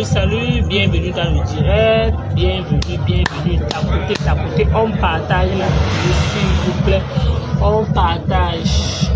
Salut, bienvenue dans le direct, bienvenue, tapoter, on partage la vidéo s'il vous plaît, on partage.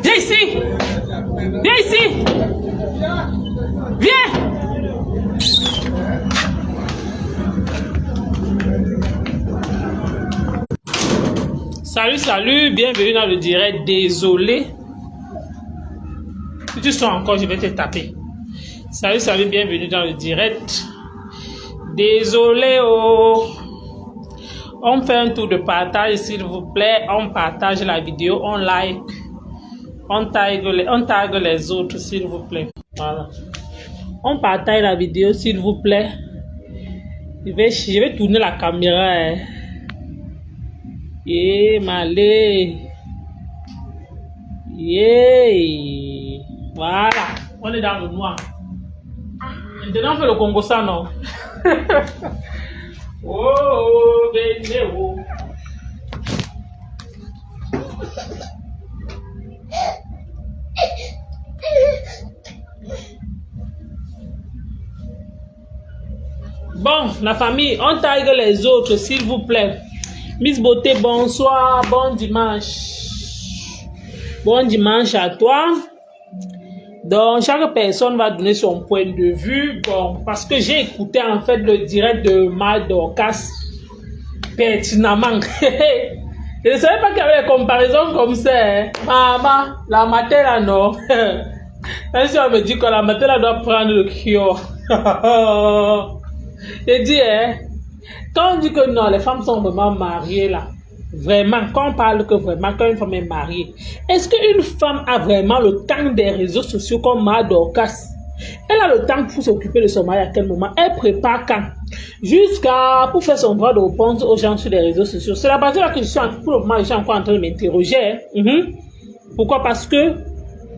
Viens ici! Viens ici! Viens! Salut, bienvenue dans le direct. Désolé. Si tu sors encore, je vais te taper. Salut, bienvenue dans le direct. Désolé, oh. On fait un tour de partage, s'il vous plaît. On partage la vidéo, on like. On tag les autres, s'il vous plaît. Voilà. On partage la vidéo, s'il vous plaît. Je vais tourner la caméra. Hein. Malé. Voilà. On est dans le noir. Maintenant, on fait le Congo ça, non? Oh, bébé, oh. Bon, la famille, on tague les autres, s'il vous plaît. Miss Beauté, bonsoir, bon dimanche. Bon dimanche à toi. Donc, chaque personne va donner son point de vue. Bon, parce que j'ai écouté en fait le direct de Mal Dorcas pertinemment. Je ne savais pas qu'il y avait des comparaisons comme ça. Hein. Maman, la matin là, non. Même si on me dit que la matin là doit prendre le cure. Je dis, hein, quand on dit que non, les femmes sont vraiment mariées là, vraiment, quand on parle que vraiment, quand une femme est mariée, est-ce qu'une femme a vraiment le temps des réseaux sociaux comme Mal Dorcas? Elle a le temps pour s'occuper de son mari à quel moment? Elle prépare quand? Jusqu'à pour faire son droit de réponse aux gens sur les réseaux sociaux. C'est la partie là que pour le moment, je suis encore en train de m'interroger. Hein. Pourquoi? Parce que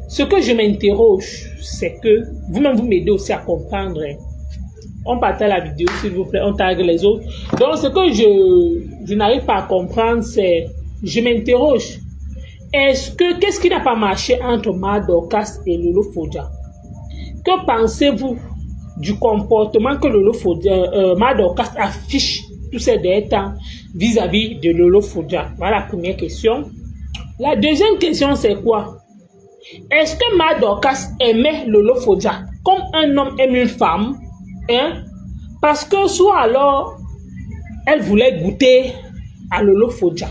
ce que je m'interroge, c'est que vous-même, vous m'aidez aussi à comprendre. Hein. On partage la vidéo, s'il vous plaît, on tague les autres. Donc, ce que je n'arrive pas à comprendre, c'est, je m'interroge. Qu'est-ce qui n'a pas marché entre Mal Dorcas et Lolo Fodja? Que pensez-vous du comportement que Mal Dorcas affiche tous ces derniers temps vis-à-vis de Lolo Fodja? Voilà la première question. La deuxième question, c'est quoi? Est-ce que Mal Dorcas aimait Lolo Fodja comme un homme aime une femme? Hein? Parce que soit alors elle voulait goûter à Lolo Fodja.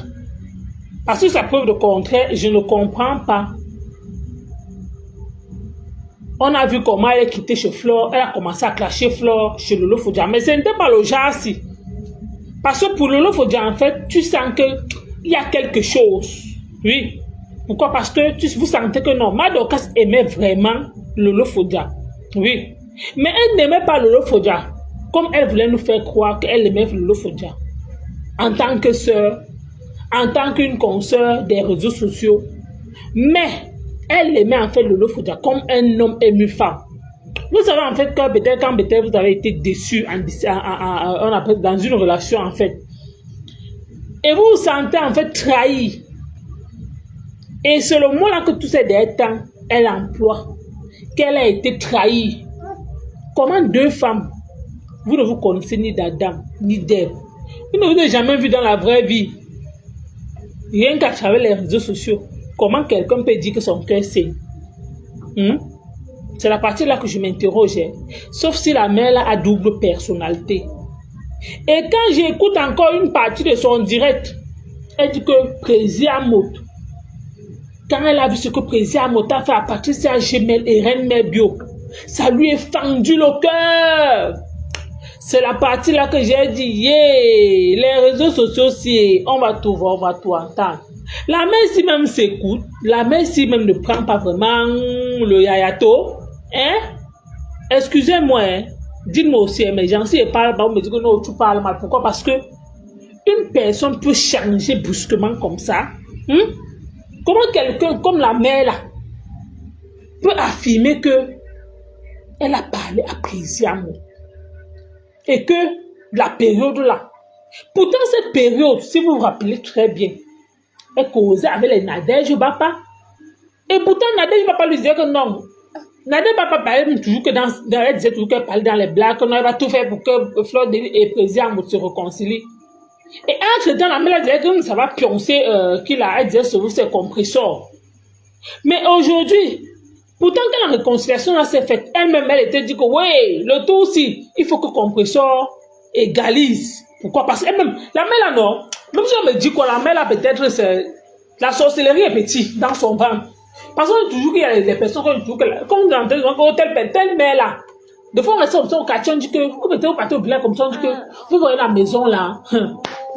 Parce que ça preuve le contraire, je ne comprends pas. On a vu comment elle est quittée chez Flore, elle a commencé à clasher Flore chez Lolo Fodja. Mais ce n'était pas le genre-ci. Parce que pour Lolo Fodja, en fait, tu sens qu'il y a quelque chose. Oui. Pourquoi? Parce que vous sentez que non, Mal Dorcas aimait vraiment Lolo Fodja. Oui. Mais elle n'aimait pas Lolo Fodja, comme elle voulait nous faire croire qu'elle aimait Lolo Fodja. En tant que sœur, en tant qu'une consoeur des réseaux sociaux. Mais elle aimait en fait Lolo Fodja comme un homme aime une femme. Vous savez en fait que peut-être quand vous avez été déçu dans une relation en fait. Et vous vous sentez en fait trahi. Et c'est le mot là que tous ces derniers temps, elle emploie. Qu'elle a été trahie. Comment deux femmes, vous ne vous connaissez ni d'Adam, ni d'Ève. Vous ne vous avez jamais vu dans la vraie vie. Rien qu'à travers les réseaux sociaux. Comment quelqu'un peut dire que son cœur saigne? C'est la partie là que je m'interroge. Hein. Sauf si la mère là a double personnalité. Et quand j'écoute encore une partie de son direct, elle dit que Prési Amot, quand elle a vu ce que Prési Amot a fait à Patricia Gemel et Reine Mère Bio, ça lui est fendu le cœur. C'est la partie là que j'ai dit, yeah, les réseaux sociaux, si on va tout voir, on va tout entendre. La mère si même s'écoute, la mère si même ne prend pas vraiment le yayato, hein? Excusez-moi, hein? Dites-moi aussi, mais j'en sais pas, on me dit que non, tu parles mal. Pourquoi? Parce que une personne peut changer brusquement comme ça. Comment quelqu'un comme la mère là peut affirmer que elle a parlé à Présiamo et que la période là, pourtant cette période, si vous vous rappelez très bien, elle causait avec les Nadège Bapa. Et pourtant, Nadège Bapa lui disait que non. Nadège Bapa parlait toujours que elle disait toujours qu'elle parlait dans les blagues, que non, elle va tout faire pour que Fleur de Lys et Présiamo se réconcilient. Et entre-temps, la mère disait que ça va pioncer elle disait sur ses compresseurs. Mais aujourd'hui, pourtant que la réconciliation là s'est faite, elle-même, elle était dit que oui, le tout aussi, il faut que compresseur égalise. Pourquoi? Parce qu'elle-même, la mère là non, même si on me dit quoi, la mère là peut-être c'est la sorcellerie est petite dans son ventre. Parce qu'on dit toujours qu'il y a des personnes qui disent que comme on entend telle mère là, de fois on reste au quartier, on dit que vous mettez au pâté au village comme ça, on dit que vous voyez la maison là,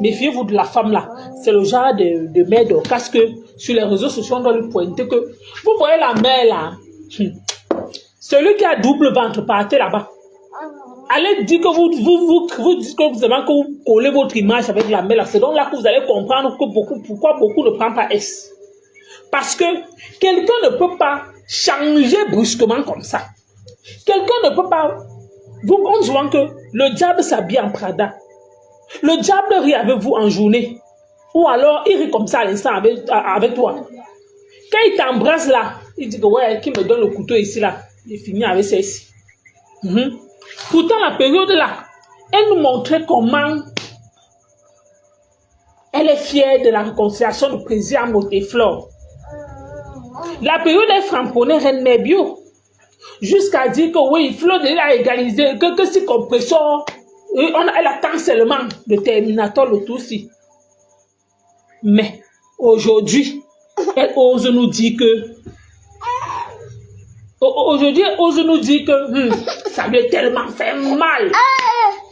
méfiez-vous de la femme là. C'est le genre de mère d'Orcas que sur les réseaux sociaux on doit lui pointer que vous voyez la mère là, celui qui a double ventre partez là-bas. Allez dire que vous dites que vous collez votre image avec la mère là. C'est donc là que vous allez comprendre que pourquoi beaucoup ne prennent pas S. Parce que quelqu'un ne peut pas changer brusquement comme ça. Quelqu'un ne peut pas. On dit que le diable s'habille en Prada. Le diable rit avec vous en journée. Ou alors il rit comme ça à l'instant avec toi. Quand il t'embrasse là, il dit que ouais, qui me donne le couteau ici là. Il finit avec ça ici. Pourtant, la période là, elle nous montrait comment elle est fière de la réconciliation de Présiamo et Flore. La période elle frapponnait Reine Mère Bio. Jusqu'à dire que oui, Fleur de Lys a égalisé, que si compresseur, elle attend seulement le Terminator, le tout si. Mais aujourd'hui, elle ose nous dire que ça lui a tellement fait mal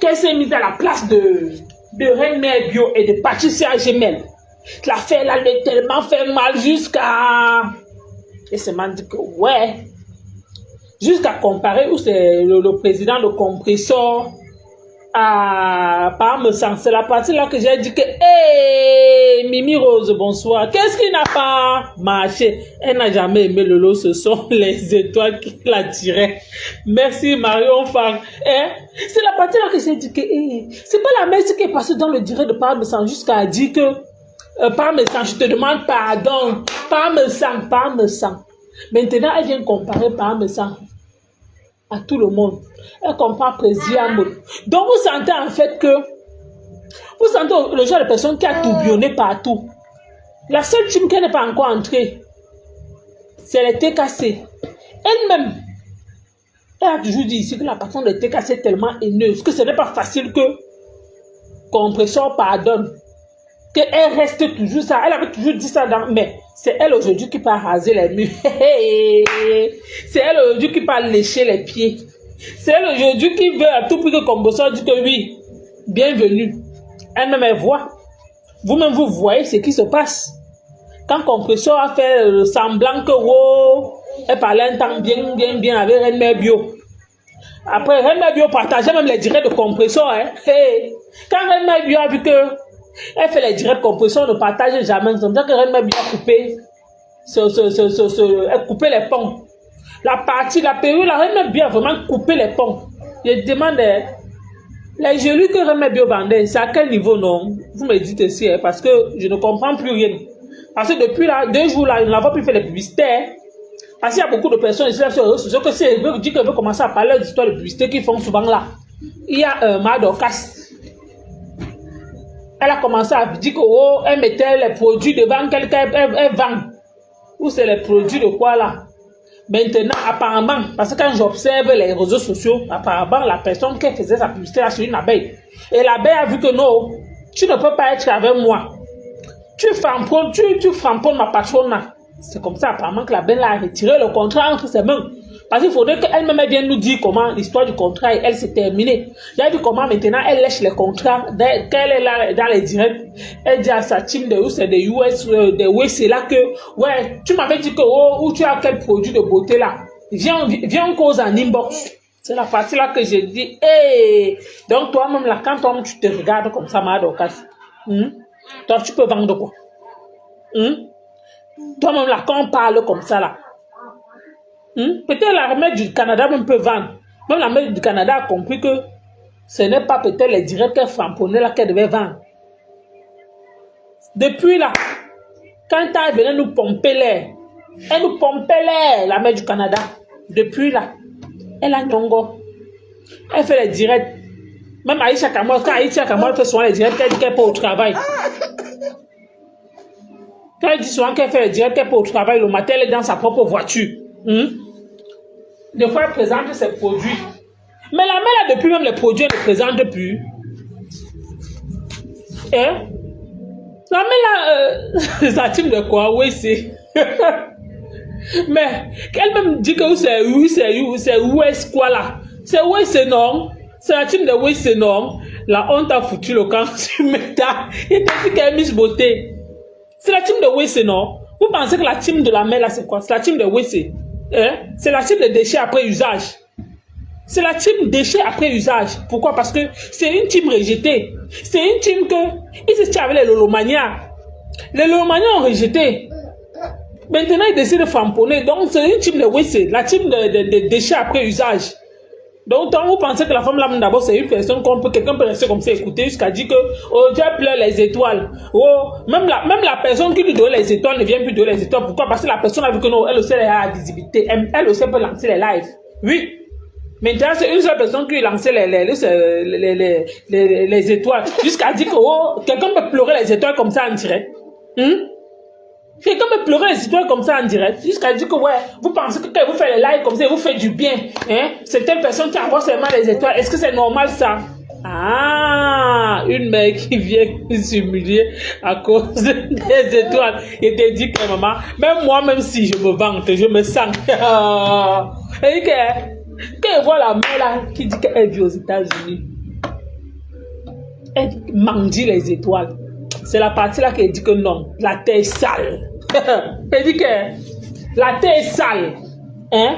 qu'elle s'est mise à la place de Reine Mère Bio et de Patricia Gemelle. L'affaire là lui a tellement fait mal jusqu'à... Et c'est m'a dit que ouais, jusqu'à comparer où c'est le président de compresseur à Parmesan. C'est la partie là que j'ai dit que hey, Mimi Rose, bonsoir. Qu'est-ce qui n'a pas marché? Elle n'a jamais aimé le lot, ce sont les étoiles qui l'attiraient. Merci Marion Fang. C'est la partie là que j'ai dit que hey, c'est pas la même qui est passée dans le direct de Parmesan jusqu'à dire que Parmesan, je te demande pardon. Parmesan. Maintenant, elle vient comparer Parmesan à tout le monde. Elle comprend Présiamo. Donc, vous sentez en fait que vous sentez le genre de personne qui a tourbillonné partout. La seule team qui n'est pas encore entrée, c'est les TKC. Elle-même, elle a toujours dit ici que la personne de TKC est tellement haineuse que ce n'est pas facile que compresseur pardonne. Qu'elle reste toujours ça. Elle avait toujours dit ça dans... Mais c'est elle aujourd'hui qui peut raser les murs. C'est elle aujourd'hui qui peut lécher les pieds. C'est elle aujourd'hui qui veut à tout prix que compresseur dit que oui, bienvenue. Elle-même elle voit. Vous-même vous voyez ce qui se passe. Quand compresseur a fait semblant que wow, elle parlait un temps bien avec Reine Mère Bio. Après Reine Mère Bio partageait même les directs de compresseur. Quand Reine Mère Bio a vu que elle fait les directs compresseurs, ne partage jamais. C'est comme ça que Reine Mère Bio a coupé, elle coupé les ponts. La période, la Reine Mère Bio a vraiment coupé les ponts. Je demande, les gelus que Reine Mère Bio vendait, c'est à quel niveau, non? Vous me dites ici, parce que je ne comprends plus rien. Parce que depuis là, 2 jours là, nous n'avons plus fait les publicités. Parce qu'il y a beaucoup de personnes ici là sur les réseaux sociaux que si elle veut dire qu'elle veut commencer à parler d'histoires de publicité qu'ils font souvent là. Il y a Madocas. Elle a commencé à dire que elle mettait les produits devant quelqu'un, elle vend. Ou c'est les produits de quoi là? Maintenant, apparemment, parce que quand j'observe les réseaux sociaux, apparemment, la personne qui faisait sa publicité là, c'est une abeille. Et l'abeille a vu que non, tu ne peux pas être avec moi. Tu framponnes ma patronne là. C'est comme ça, apparemment, que l'abeille a retiré le contrat entre ses mains. Parce qu'il faudrait qu'elle-même vienne nous dire comment l'histoire du contrat, elle s'est terminée. J'ai vu comment maintenant elle lèche les contrats, qu'elle est là dans les directs. Elle dit à sa team de c'est des US, des ouais, c'est là que, ouais, tu m'avais dit que, oh, où tu as quel produit de beauté là. Viens en cause en inbox. C'est la partie là que j'ai dit, hey! Donc toi-même là, quand toi tu te regardes comme ça, Madokas, toi tu peux vendre quoi? Toi-même là, quand on parle comme ça là, peut-être la remède du Canada même peut vendre. Même la remède du Canada a compris que ce n'est pas peut-être les directeurs frapponnés là qu'elle devait vendre. Depuis là, quand elle venait nous pomper l'air, elle nous pompait l'air, la remède du Canada. Depuis là, elle a nyongo. Elle fait les directs. Même Aïcha Kamol, quand Aïcha Kamol fait souvent les directs, elle dit qu'elle peut au travail. Quand elle dit souvent qu'elle fait les directs, qu'elle peut au travail, le matin, elle est dans sa propre voiture. Des fois, elle présente ses produits. Mais la mère, là, depuis même les produits, elle ne présente plus. Hein? La mère, là, ça team de quoi? Oui, c'est. Mais, qu'elle-même dit que c'est US quoi là? C'est oui, c'est non. C'est la team de oui, c'est non. La honte a foutu le camp sur Meta. Il t'a dit qu'elle est Miss Beauté. C'est la team de oui, c'est non. Vous pensez que la team de la mère là, c'est quoi? C'est la team de oui, c'est. Hein? C'est la team de déchets après usage. C'est la team déchets après usage. Pourquoi? Parce que c'est une team rejetée. C'est une team que ils se tiennent avec les Lolomania. Les Lolomania ont rejeté. Maintenant, ils décident de framponner. Donc, c'est une team de WC, la team de déchets après usage. Donc, quand vous pensez que la femme là, d'abord, c'est une personne quelqu'un peut rester comme ça, écouter jusqu'à dire que, oh, Dieu pleure les étoiles. Oh, même la personne qui lui donne les étoiles ne vient plus donner les étoiles. Pourquoi? Parce que la personne a vu que non, elle aussi, elle a la visibilité. Elle aussi peut lancer les lives. Oui. Maintenant, c'est une seule personne qui lançait les étoiles. Jusqu'à dire que, oh, quelqu'un peut pleurer les étoiles comme ça en direct. Quelqu'un peut pleurer les étoiles comme ça en direct. Jusqu'à dire que, ouais, vous pensez que quand vous faites les lives comme ça, vous faites du bien. Hein? C'est telle personne qui envoie seulement les étoiles. Est-ce que c'est normal ça? Ah, une mère qui vient s'humilier à cause des étoiles. Et te dit que maman, même moi, même si je me vante, je me sens. Et quand elle voit la mère là qui dit qu'elle vit aux États-Unis, elle mendie les étoiles. C'est la partie là qu'elle dit que non, la terre est sale. Elle dit que la terre est sale. Hein?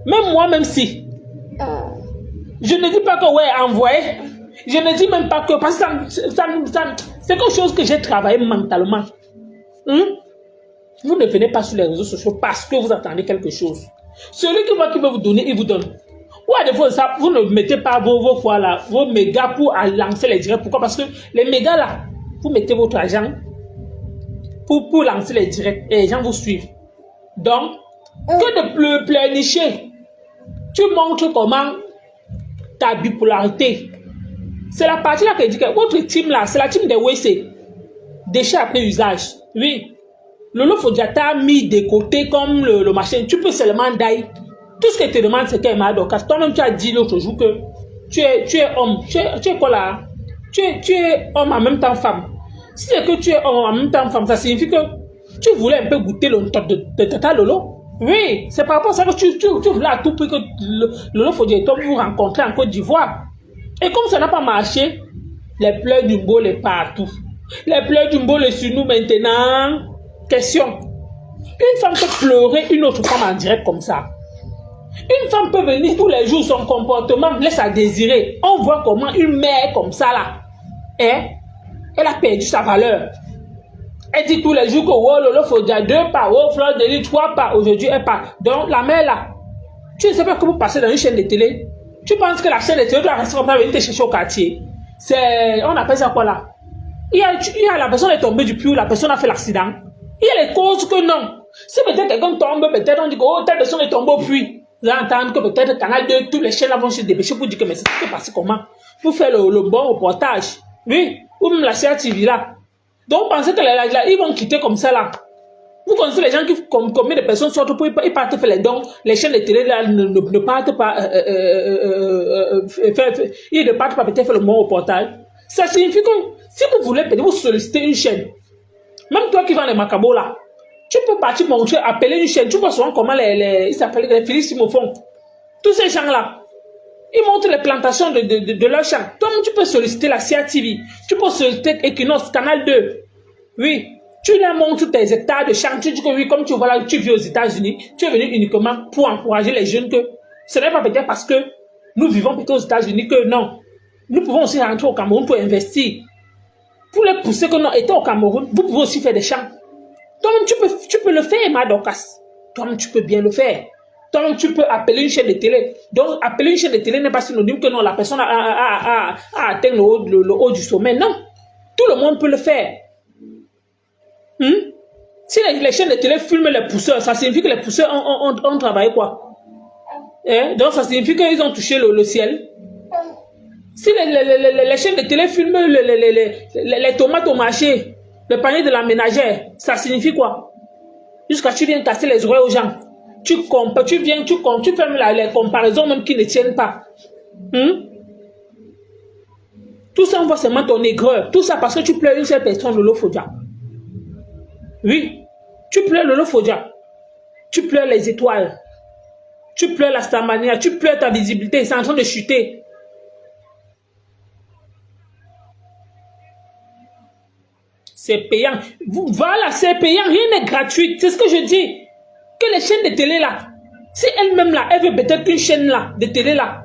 Même moi, même si. Je ne dis pas que ouais, envoyé. Je ne dis même pas que. Parce que c'est quelque chose que j'ai travaillé mentalement. Vous ne venez pas sur les réseaux sociaux parce que vous attendez quelque chose. Celui qui veut vous donner, il vous donne. Ou à défaut de ça, vous ne mettez pas vos mégas pour lancer les directs. Pourquoi? Parce que les mégas là, vous mettez votre argent pour lancer les directs et les gens vous suivent. Donc, que de pleurnicher, tu montres comment ta bipolarité. C'est la partie là qui dit que votre team là, c'est la team des WC. Déchets après usage. Oui. Lolo Fodiata a mis de côté comme le machin. Tu peux seulement die. Tout ce que te demande, c'est qu'elle m'a dit. Toi-même, tu as dit l'autre jour que tu es homme. Tu es quoi là? Tu es homme en même temps femme. Si c'est que tu es homme en même temps femme, ça signifie que tu voulais un peu goûter de Tata Lolo. Oui, c'est par rapport à ça que tu voulais à tout prix que Lolo Fodiata vous rencontrer en Côte d'Ivoire. Et comme ça n'a pas marché, les pleurs du bol est partout. Les pleurs du bol est sur nous maintenant. Question. Une femme peut pleurer une autre femme en direct comme ça. Une femme peut venir tous les jours, son comportement laisse à désirer. On voit comment une mère comme ça là, elle a perdu sa valeur. Elle dit tous les jours que oh Lolo Fodia 2 pas, oh Fleur de Lys 3 pas, aujourd'hui elle part. Donc la mère là, tu ne sais pas comment passer dans une chaîne de télé. Tu penses que la chaîne de télé doit rester comme ça, venir te chercher au quartier. On appelle ça quoi là? Il y a la personne est tombée du puits, la personne a fait l'accident. Il y a les causes que non. Si peut-être quelqu'un tombe, peut-être on dit que oh, telle personne est tombée au puits. Vous allez entendre que peut-être Canal 2, tous les chaînes là vont se dépêcher pour dire que mais c'est passé comment? Pour faire le bon reportage. Oui, ou même la CRTV là. Donc pensez que là, ils vont quitter comme ça là. Vous connaissez les gens qui, combien de personnes sortent pour ils partent faire les dons. Les chaînes de télé là ne partent pas, ils ne partent pas peut-être faire le bon reportage. Ça signifie que si vous voulez peut-être vous solliciter une chaîne, même toi qui vends les macabos là, tu peux partir montrer, appeler une chaîne. Tu vois souvent comment ils s'appellent les Félix Simofon. Tous ces gens-là, ils montrent les plantations de leurs champs. Toi-même, tu peux solliciter la CRTV. Tu peux solliciter Equinox, Canal 2. Oui. Tu leur montres tes hectares de champs. Tu dis que oui, comme tu vois là, tu vis aux États-Unis, tu es venu uniquement pour encourager les jeunes que ce n'est pas peut-être parce que nous vivons plutôt aux États-Unis que non. Nous pouvons aussi rentrer au Cameroun pour investir. Pour les pousser que non, étant au Cameroun, vous pouvez aussi faire des champs. Toi-même, tu peux le faire, Madokas. Toi-même, tu peux bien le faire. Toi-même, tu peux appeler une chaîne de télé. Donc, appeler une chaîne de télé n'est pas synonyme que non, la personne a atteint le haut du sommet. Non. Tout le monde peut le faire. Si les chaînes de télé filment les pousseurs, ça signifie que les pousseurs ont travaillé quoi? Donc, ça signifie qu'ils ont touché le ciel. Si les chaînes de télé filment les tomates au marché, le panier de la ménagère, ça signifie quoi? Jusqu'à tu viens casser les oreilles aux gens. Tu fais les comparaisons même qui ne tiennent pas. Tout ça, on voit seulement ton aigreur. Tout ça parce que tu pleures une seule personne, Lolo Fodia. Oui, tu pleures Lolo Fodia. Tu pleures les étoiles. Tu pleures la Starmania. Tu pleures ta visibilité. C'est en train de chuter. C'est payant. Voilà, c'est payant. Rien n'est gratuit. C'est ce que je dis. Que les chaînes de télé là, si elle-même là, elle veut peut-être qu'une chaîne là, de télé là,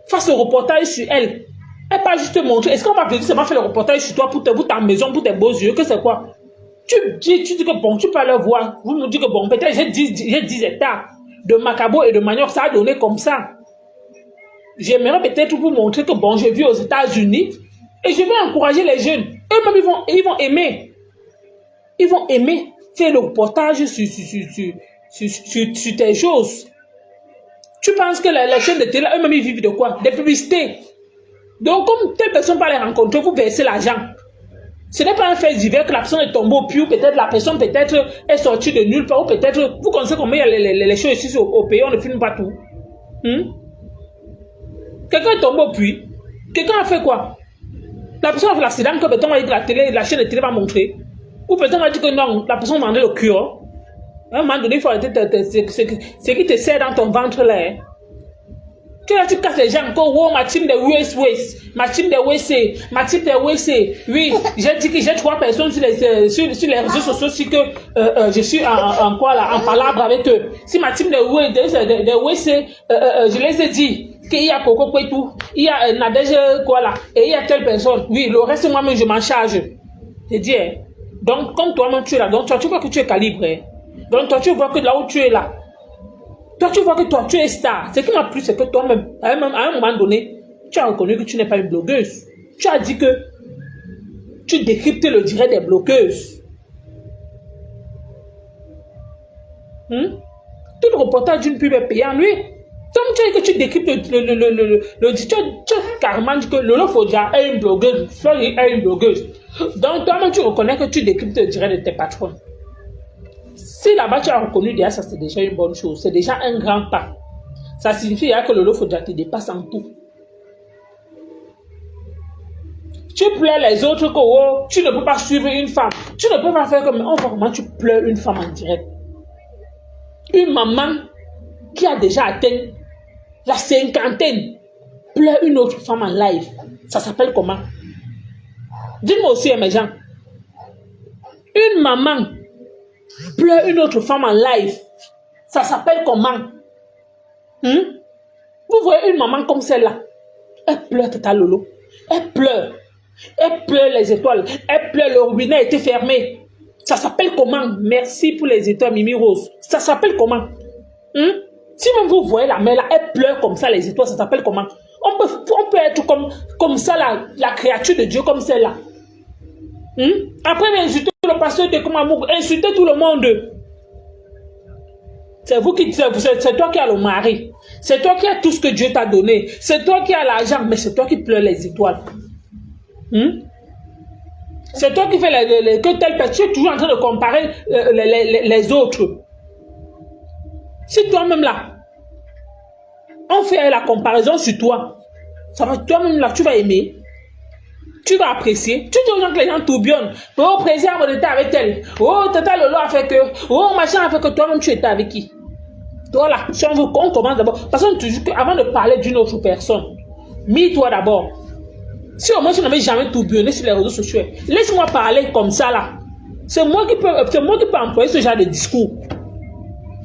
fasse le reportage sur elle, elle pas juste te montrer. Est-ce qu'on va venir seulement faire le reportage sur toi pour ta maison, pour tes beaux yeux, que c'est quoi? Tu dis que bon, tu peux aller voir. Vous me dites que bon, peut-être j'ai 10 hectares de macabo et de manioc, ça a donné comme ça. J'aimerais peut-être vous montrer que bon, je vis aux États-Unis et je vais encourager les jeunes. Eux-mêmes, ils vont aimer. Ils vont aimer faire le reportage sur tes choses. Tu penses que les chaînes de télé, eux-mêmes, ils vivent de quoi? Des publicités. Donc, comme telle personne va les rencontrer, vous versez l'argent. Ce n'est pas un fait divers que la personne est tombée au puits, ou peut-être la personne est sortie de nulle part, ou peut-être, vous connaissez combien il y a les choses ici au pays, on ne filme pas tout. Quelqu'un est tombé au puits. Quelqu'un a fait quoi? La personne a fait l'accident que peut-être on va dire la chaîne de télé va montrer. Ou peut-être on va dire que non, la personne vendait le cure. À un moment donné, il faut arrêter ce qui te sert dans ton ventre là. Tu casses les gens, oh, ma team de waist, ma team de WC, ma team de WC. Oui, j'ai dit que j'ai 3 personnes sur les réseaux sociaux, si que je suis en quoi là, en palabre avec eux. Si ma team de WC, je les ai dit qu'il y a Coco Kwetou, il y a Nadège quoi là, et il y a telle personne. Oui, le reste moi-même je m'en charge. Je dis, donc comme toi-même tu es là, donc toi tu vois que tu es calibré. Donc toi tu vois que là où tu es là. Toi, tu vois que toi, tu es star. Ce qui m'a plu, c'est que toi-même, à un moment donné, tu as reconnu que tu n'es pas une blogueuse. Tu as dit que tu décryptes le direct des blogueuses. Tout le reportage d'une pub est payant, lui. Donc, tu as dit que tu décryptes tu as carrément dit que Lolo Fodia est une blogueuse, Flori est une blogueuse. Donc, toi-même, tu reconnais que tu décryptes le direct de tes patrons. Si là-bas tu as reconnu déjà, ça c'est déjà une bonne chose. C'est déjà un grand pas. Ça signifie que Lolo Fodia te dépasse en tout. Tu pleures les autres que oh, tu ne peux pas suivre une femme. Tu ne peux pas faire comme... On voit comment tu pleures une femme en direct. Une maman qui a déjà atteint la 50aine pleure une autre femme en live. Ça s'appelle comment? Dis-moi aussi, mes gens. Une maman pleure une autre femme en live. Ça s'appelle comment? Vous voyez une maman comme celle-là. Elle pleure Tata Lolo. Elle pleure. Elle pleure les étoiles. Elle pleure, le robinet a été fermé. Ça s'appelle comment? Merci pour les étoiles, Mimi Rose. Ça s'appelle comment? Si même vous voyez la mère là, elle pleure comme ça, les étoiles, ça s'appelle comment? On peut être comme ça, la créature de Dieu comme celle-là. Après, insulter le pasteur de Komamouk, insulter tout le monde. C'est toi qui as le mari. C'est toi qui as tout ce que Dieu t'a donné. C'est toi qui as l'argent, mais c'est toi qui pleures les étoiles. C'est toi qui fais que telle personne, tu es toujours en train de comparer les autres. Si toi-même là, on fait la comparaison sur toi, ça va, toi-même là, tu vas aimer. Tu vas apprécier. Tu dis aux gens que les gens tourbillonnent. Oh, président, on était avec elle. Oh, Tata Lolo a fait que. Oh, machin a fait que toi-même, tu étais avec qui? Toi là, si on commence d'abord. Parce qu'on te dit qu'avant de parler d'une autre personne, mis-toi d'abord. Si au moins je n'avais jamais tourbillonné sur les réseaux sociaux, laisse-moi parler comme ça là. C'est moi qui peux employer ce genre de discours.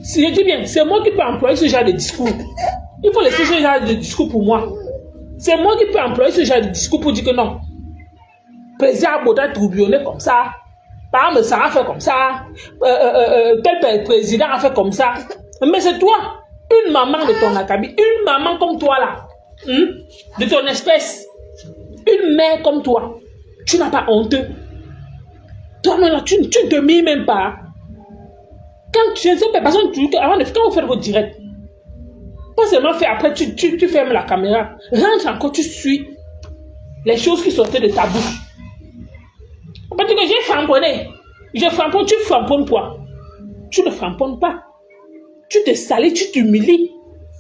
Si je dis bien, c'est moi qui peux employer ce genre de discours. Il faut laisser ce genre de discours pour moi. C'est moi qui peux employer ce genre de discours pour dire que non. Président Bota tourbillonné comme ça. Par exemple, ça a fait comme ça. Tel président a fait comme ça. Mais c'est toi, une maman de ton acabit, une maman comme toi là, de ton espèce, une mère comme toi. Tu n'as pas honte. Toi-même là, tu ne te mis même pas. Quand tu ne sais pas, parce que quand vous faites vos directs, pas seulement fait après, tu fermes la caméra. Rentre encore, tu suis les choses qui sortaient de ta bouche. Parce que j'ai framponné. Je framponne, tu framponnes quoi? Tu ne framponnes pas. Tu te salis, tu t'humilies.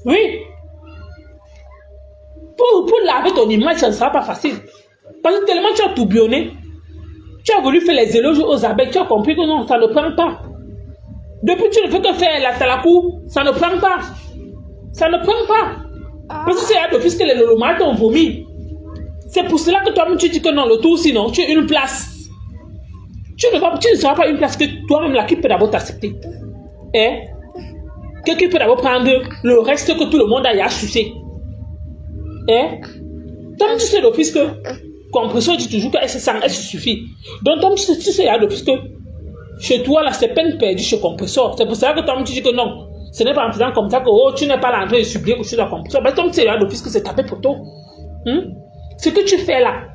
Oui. Pour laver ton image, ça ne sera pas facile. Parce que tellement tu as tourbillonné, tu as voulu faire les éloges aux abeilles, tu as compris que non, ça ne prend pas. Depuis tu ne fais que faire la talakou, ça ne prend pas. Ça ne prend pas. Parce que c'est là d'office que les lolomates ont vomi. C'est pour cela que toi-même tu dis que non, le tout sinon, tu es une place. Tu ne seras pas une place que toi-même là qui peut d'abord t'accepter. Hein? Quelqu'un peut d'abord prendre le reste que tout le monde a sucé. Hein? Toi-même tu sais d'office que compression dit toujours qu'elle se suffit. Donc toi-même tu sais là d'office que chez toi là c'est peine perdue chez compresseur. C'est pour cela que toi-même tu dis que non. Ce n'est pas en faisant comme ça que oh, tu n'es pas là en train de subir quelque chose à compresseur. Mais toi-même tu sais là d'office que c'est tapé pour toi. Ce que tu fais là,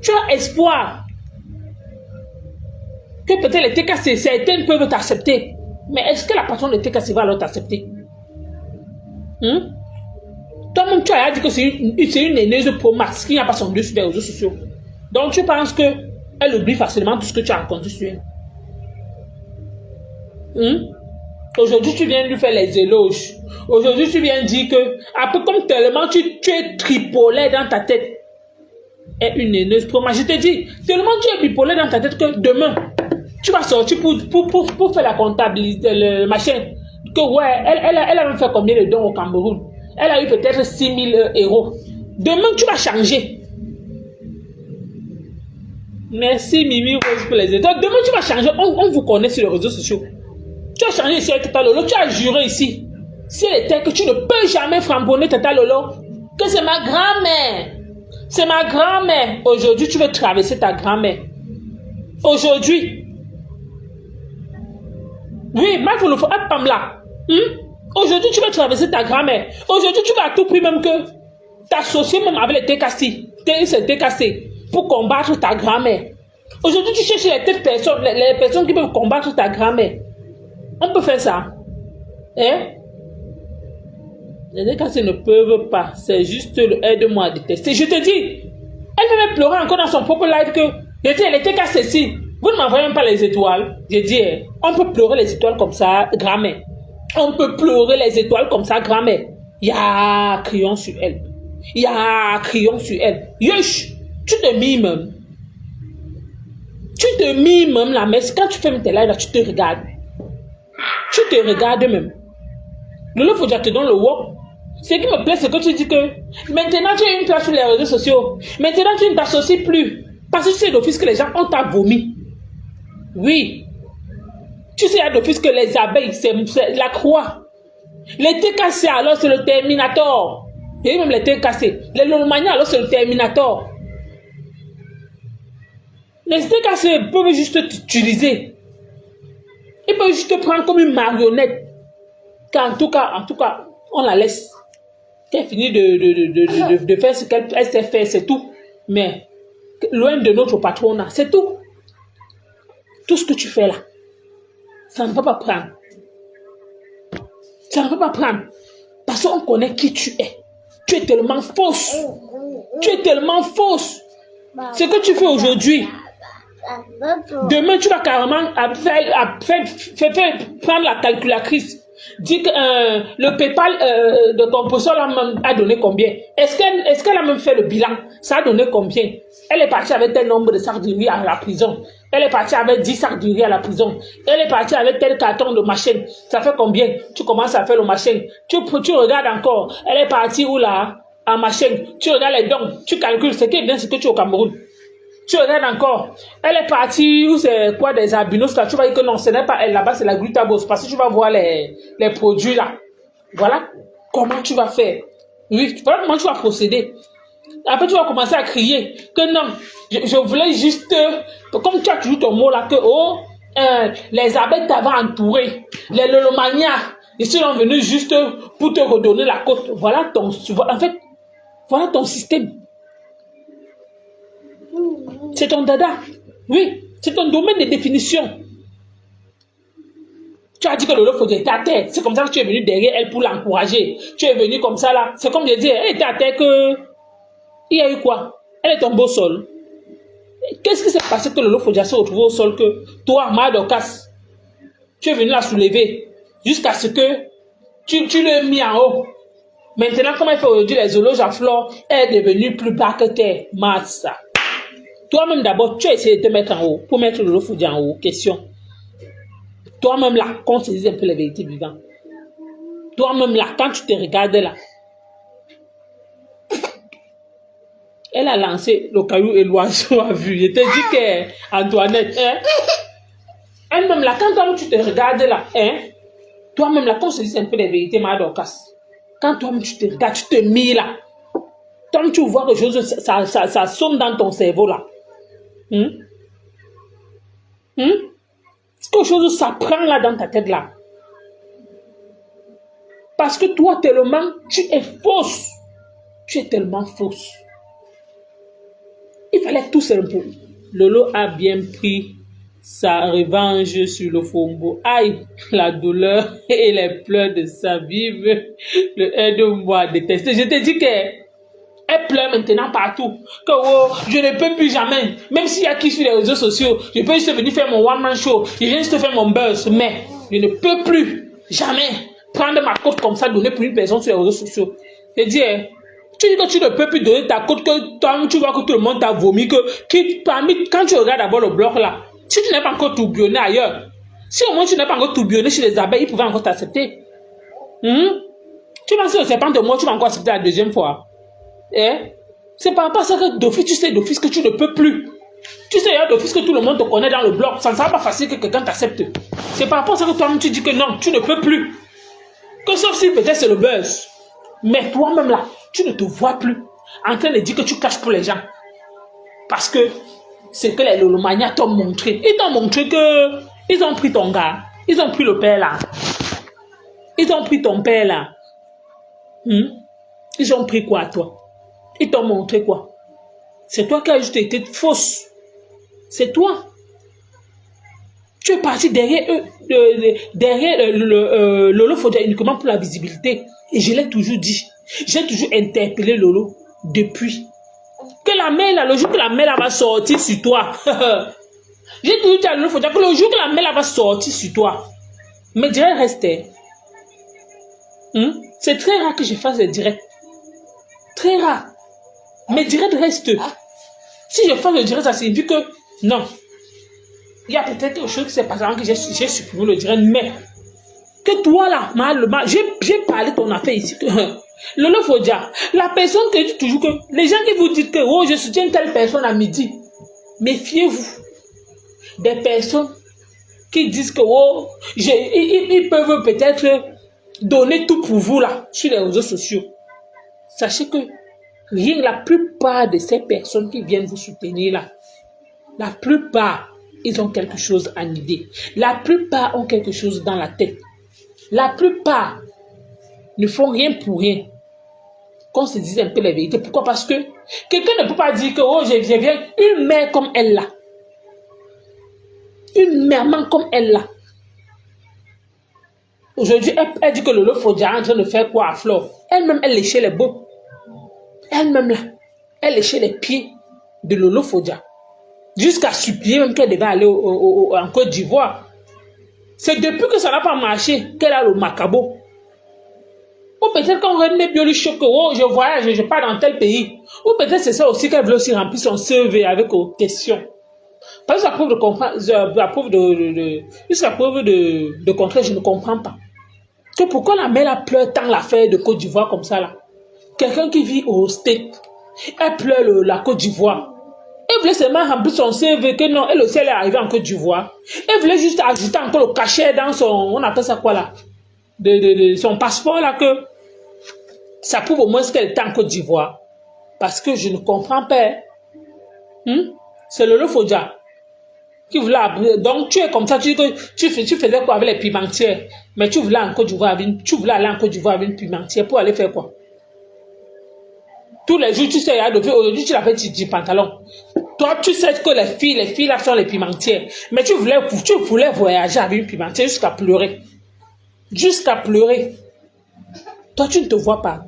tu as espoir que peut-être les TKC, certaines peuvent t'accepter. Mais est-ce que la patronne de TKC va alors t'accepter? Toi-même, tu as dit que c'est une aineuse pro max qui n'a pas son Dieu sur les réseaux sociaux. Donc, tu penses qu'elle oublie facilement tout ce que tu as raconté sur elle. Aujourd'hui, tu viens lui faire les éloges. Aujourd'hui, tu viens dire que, après, comme tellement tu es tripolé dans ta tête, est une aineuse pro max. Je te dis, tellement tu es tripolé dans ta tête que demain, tu vas sortir pour faire la comptabilité, le machin. Que ouais, elle a même fait combien de dons au Cameroun? Elle a eu peut-être 6 000 euros. Demain, tu vas changer. Merci Mimi Rose pour les étoiles. Demain, tu vas changer. On vous connaît sur les réseaux sociaux. Tu as changé ici avec Tata Lolo. Tu as juré ici. Si elle était que tu ne peux jamais framponner Tata Lolo, que c'est ma grand-mère. C'est ma grand-mère. Aujourd'hui, tu veux traverser ta grand-mère. Aujourd'hui. Oui, ma faut le faire. Pamela. Aujourd'hui, tu vas traverser ta grand-mère. Aujourd'hui, tu vas à tout prix même que t'associer même avec les TKC pour combattre ta grand-mère. Aujourd'hui, tu cherches les personnes qui peuvent combattre ta grand-mère. On peut faire ça. Hein? Les TKC ne peuvent pas. C'est juste le aide-moi à détester. Je te dis, elle me pleurer encore dans son propre live que les TKC si. Vous ne m'envoyez même pas les étoiles. J'ai dit, on peut pleurer les étoiles comme ça, grand-mère. On peut pleurer les étoiles comme ça, grand-mère. Ya, crayon sur elle. Ya, crayon sur elle. Yosh, tu te mimes. Tu te mimes là, mais quand tu fais tes lives là, tu te regardes. Tu te regardes même. Lolo faut déjà te donner le wok. Ce qui me plaît, c'est que tu dis que maintenant tu as une place sur les réseaux sociaux. Maintenant tu ne t'associes plus. Parce que tu sais d'office que les gens ont t'a vomi. Oui. Tu sais d'office que les abeilles, c'est la croix. Les TKC, alors c'est le Terminator. Et même les TKC. Les Lolomania, alors c'est le Terminator. Les TKC peuvent juste t'utiliser. Ils peuvent juste te prendre comme une marionnette. Car en tout cas, on la laisse. Qu'elle finit de faire ce qu'elle sait faire, c'est tout. Mais loin de notre patronat, c'est tout. Tout ce que tu fais là, ça ne va pas prendre. Ça ne va pas prendre. Parce qu'on connaît qui tu es. Tu es tellement fausse. Tu es tellement fausse. Ce que tu fais aujourd'hui, demain tu vas carrément faire prendre la calculatrice. Dis que le PayPal de ton professeur a donné combien? Est-ce qu'elle a même fait le bilan? Ça a donné combien? Elle est partie avec tel nombre de sardines à la prison. Elle est partie avec 10 sacs de riz à la prison. Elle est partie avec tel carton de machin. Ça fait combien? Tu commences à faire le machin. Tu regardes encore. Elle est partie où là? En machin. Tu regardes les dons. Tu calcules. Ce qui est bien, c'est que tu es au Cameroun. Tu regardes encore. Elle est partie où c'est quoi des albinos là. Tu vas dire que non, ce n'est pas elle là-bas, c'est la glutabose. Parce que tu vas voir les produits là. Voilà comment tu vas faire. Oui, voilà comment tu vas procéder. Après, tu vas commencer à crier que non, je voulais juste, comme tu as toujours ton mot là, que les abeilles t'avaient entouré, les lolomanias, ils sont venus juste pour te redonner la côte. Voilà ton, en fait, voilà ton système. C'est ton dada. Oui, c'est ton domaine de définition. Tu as dit que Lolo Fodja était à terre. C'est comme ça que tu es venu derrière elle pour l'encourager. Tu es venu comme ça là. C'est comme je dis, elle était à terre que... Il y a eu quoi? Elle est tombée au sol. Qu'est-ce qui s'est passé que Lolo Fodja s'est retrouvé au sol que toi, Madokas, tu es venu la soulever jusqu'à ce que tu l'aies mis en haut. Maintenant, comme elle fait aujourd'hui les zoologes à flore, elle est devenue plus bas que terre. Massa. Toi-même d'abord, tu as essayé de te mettre en haut pour mettre Lolo Fodja en haut. Question. Toi-même là, qu'on se dise un peu la vérité vivante. Toi-même là, quand tu te regardes là, elle a lancé le caillou et l'oiseau a vu. Je te dis qu'Antoinette, elle-même là, quand toi-même tu te regardes là, toi-même là, qu'on se dise un peu la vérité, Madokas. Quand toi-même tu te regardes, tu te mets là. Toi-même tu vois quelque chose, ça sonne dans ton cerveau là. Quelque chose, ça prend là dans ta tête là. Parce que toi, tellement, tu es fausse. Tu es tellement fausse. Il fallait tout simplement. Lolo a bien pris sa revanche sur le Fombo. Aïe, la douleur et les pleurs de sa vive. Le aide-moi à détester. Je te dis qu'elle pleure maintenant partout. Que oh, je ne peux plus jamais. Même s'il y a qui sur les réseaux sociaux, je peux juste venir faire mon one-man show. Je viens juste faire mon buzz. Mais je ne peux plus jamais prendre ma côte comme ça, donner pour une personne sur les réseaux sociaux. Je dis, tu dis que tu ne peux plus donner ta côte, que toi, tu vois que tout le monde t'a vomi, que quand tu regardes d'abord le bloc là, si tu n'es pas encore tourbillonné ailleurs, si au moins tu n'es pas encore tourbillonné chez les abeilles, ils pouvaient encore t'accepter. Tu penses que le serpent de moi, tu vas encore accepter la deuxième fois. C'est par rapport à ça que d'office, tu sais d'office que tu ne peux plus. Tu sais d'office que tout le monde te connaît dans le bloc. Ça ne sera pas facile que quelqu'un t'accepte. C'est par rapport à ça que toi-même tu dis que non, tu ne peux plus. Que sauf si peut-être c'est le buzz. Mais toi-même là, tu ne te vois plus en train de dire que tu caches pour les gens. Parce que c'est que les Lolomania t'ont montré. Ils t'ont montré que ils ont pris ton gars. Ils ont pris le père là. Ils ont pris ton père là. Ils ont pris quoi toi? Ils t'ont montré quoi? C'est toi qui as juste été fausse. C'est toi. Tu es parti derrière eux, derrière Lolo Fodja uniquement pour la visibilité. Et je l'ai toujours dit. J'ai toujours interpellé Lolo depuis. Que la main là, le jour que la main là va sortir sur toi. J'ai toujours dit à Lolo Fodja que le jour que la main là va sortir sur toi. Mes directs restaient. C'est très rare que je fasse des directs. Très rare. Mes directs restent. Si je fais le direct, ça signifie que non. Il y a peut-être quelque chose qui s'est passé avant que j'ai supprimé le direct, mais que toi là, j'ai parlé de ton affaire ici. Lolo Fodja, la personne que dit toujours que les gens qui vous disent que oh, je soutiens telle personne à midi, méfiez-vous des personnes qui disent que oh, ils peuvent peut-être donner tout pour vous là sur les réseaux sociaux. Sachez que la plupart de ces personnes qui viennent vous soutenir là, la plupart, ils ont quelque chose en idée. La plupart ont quelque chose dans la tête. La plupart ne font rien pour rien. Qu'on se dise un peu la vérité. Pourquoi? Parce que quelqu'un ne peut pas dire que oh, je viens une mère comme elle là. Une maman comme elle là. Aujourd'hui, elle dit que Lolo Fodja est en train de faire quoi à Flore? Elle-même, elle léchait les beaux. Elle-même là, elle léchait les pieds de Lolo Fodja. Jusqu'à supplier même qu'elle devait aller en Côte d'Ivoire. C'est depuis que ça n'a pas marché qu'elle a le macabo. Ou peut-être quand René Bio lui choque, oh, je voyage, je pars dans tel pays. Ou peut-être c'est ça aussi qu'elle veut aussi remplir son CV avec aux questions. Parce que la preuve de comprendre, la preuve juste la preuve de contraire, je ne comprends pas. Que pourquoi la mère là pleure tant l'affaire de Côte d'Ivoire comme ça là? Quelqu'un qui vit au State, elle pleure la Côte d'Ivoire. Elle voulait seulement remplir son CV que non, elle aussi elle est arrivée en Côte d'Ivoire. Elle voulait juste ajouter encore le cachet dans son, on appelle ça quoi là? De son passeport là, que ça prouve au moins qu'elle est en Côte d'Ivoire. Parce que je ne comprends pas. C'est le Fodja qui voulait. Donc tu es comme ça, tu dis que tu faisais quoi avec les pimentières? Mais tu voulais en Côte d'Ivoire, tu voulais aller en Côte d'Ivoire avec une pimentière pour aller faire quoi? Tous les jours, tu sais, aujourd'hui tu l'as fait du pantalon. Toi, tu sais que les filles là sont les pimentières. Mais tu voulais voyager avec une pimentière jusqu'à pleurer. Jusqu'à pleurer. Toi, tu ne te vois pas.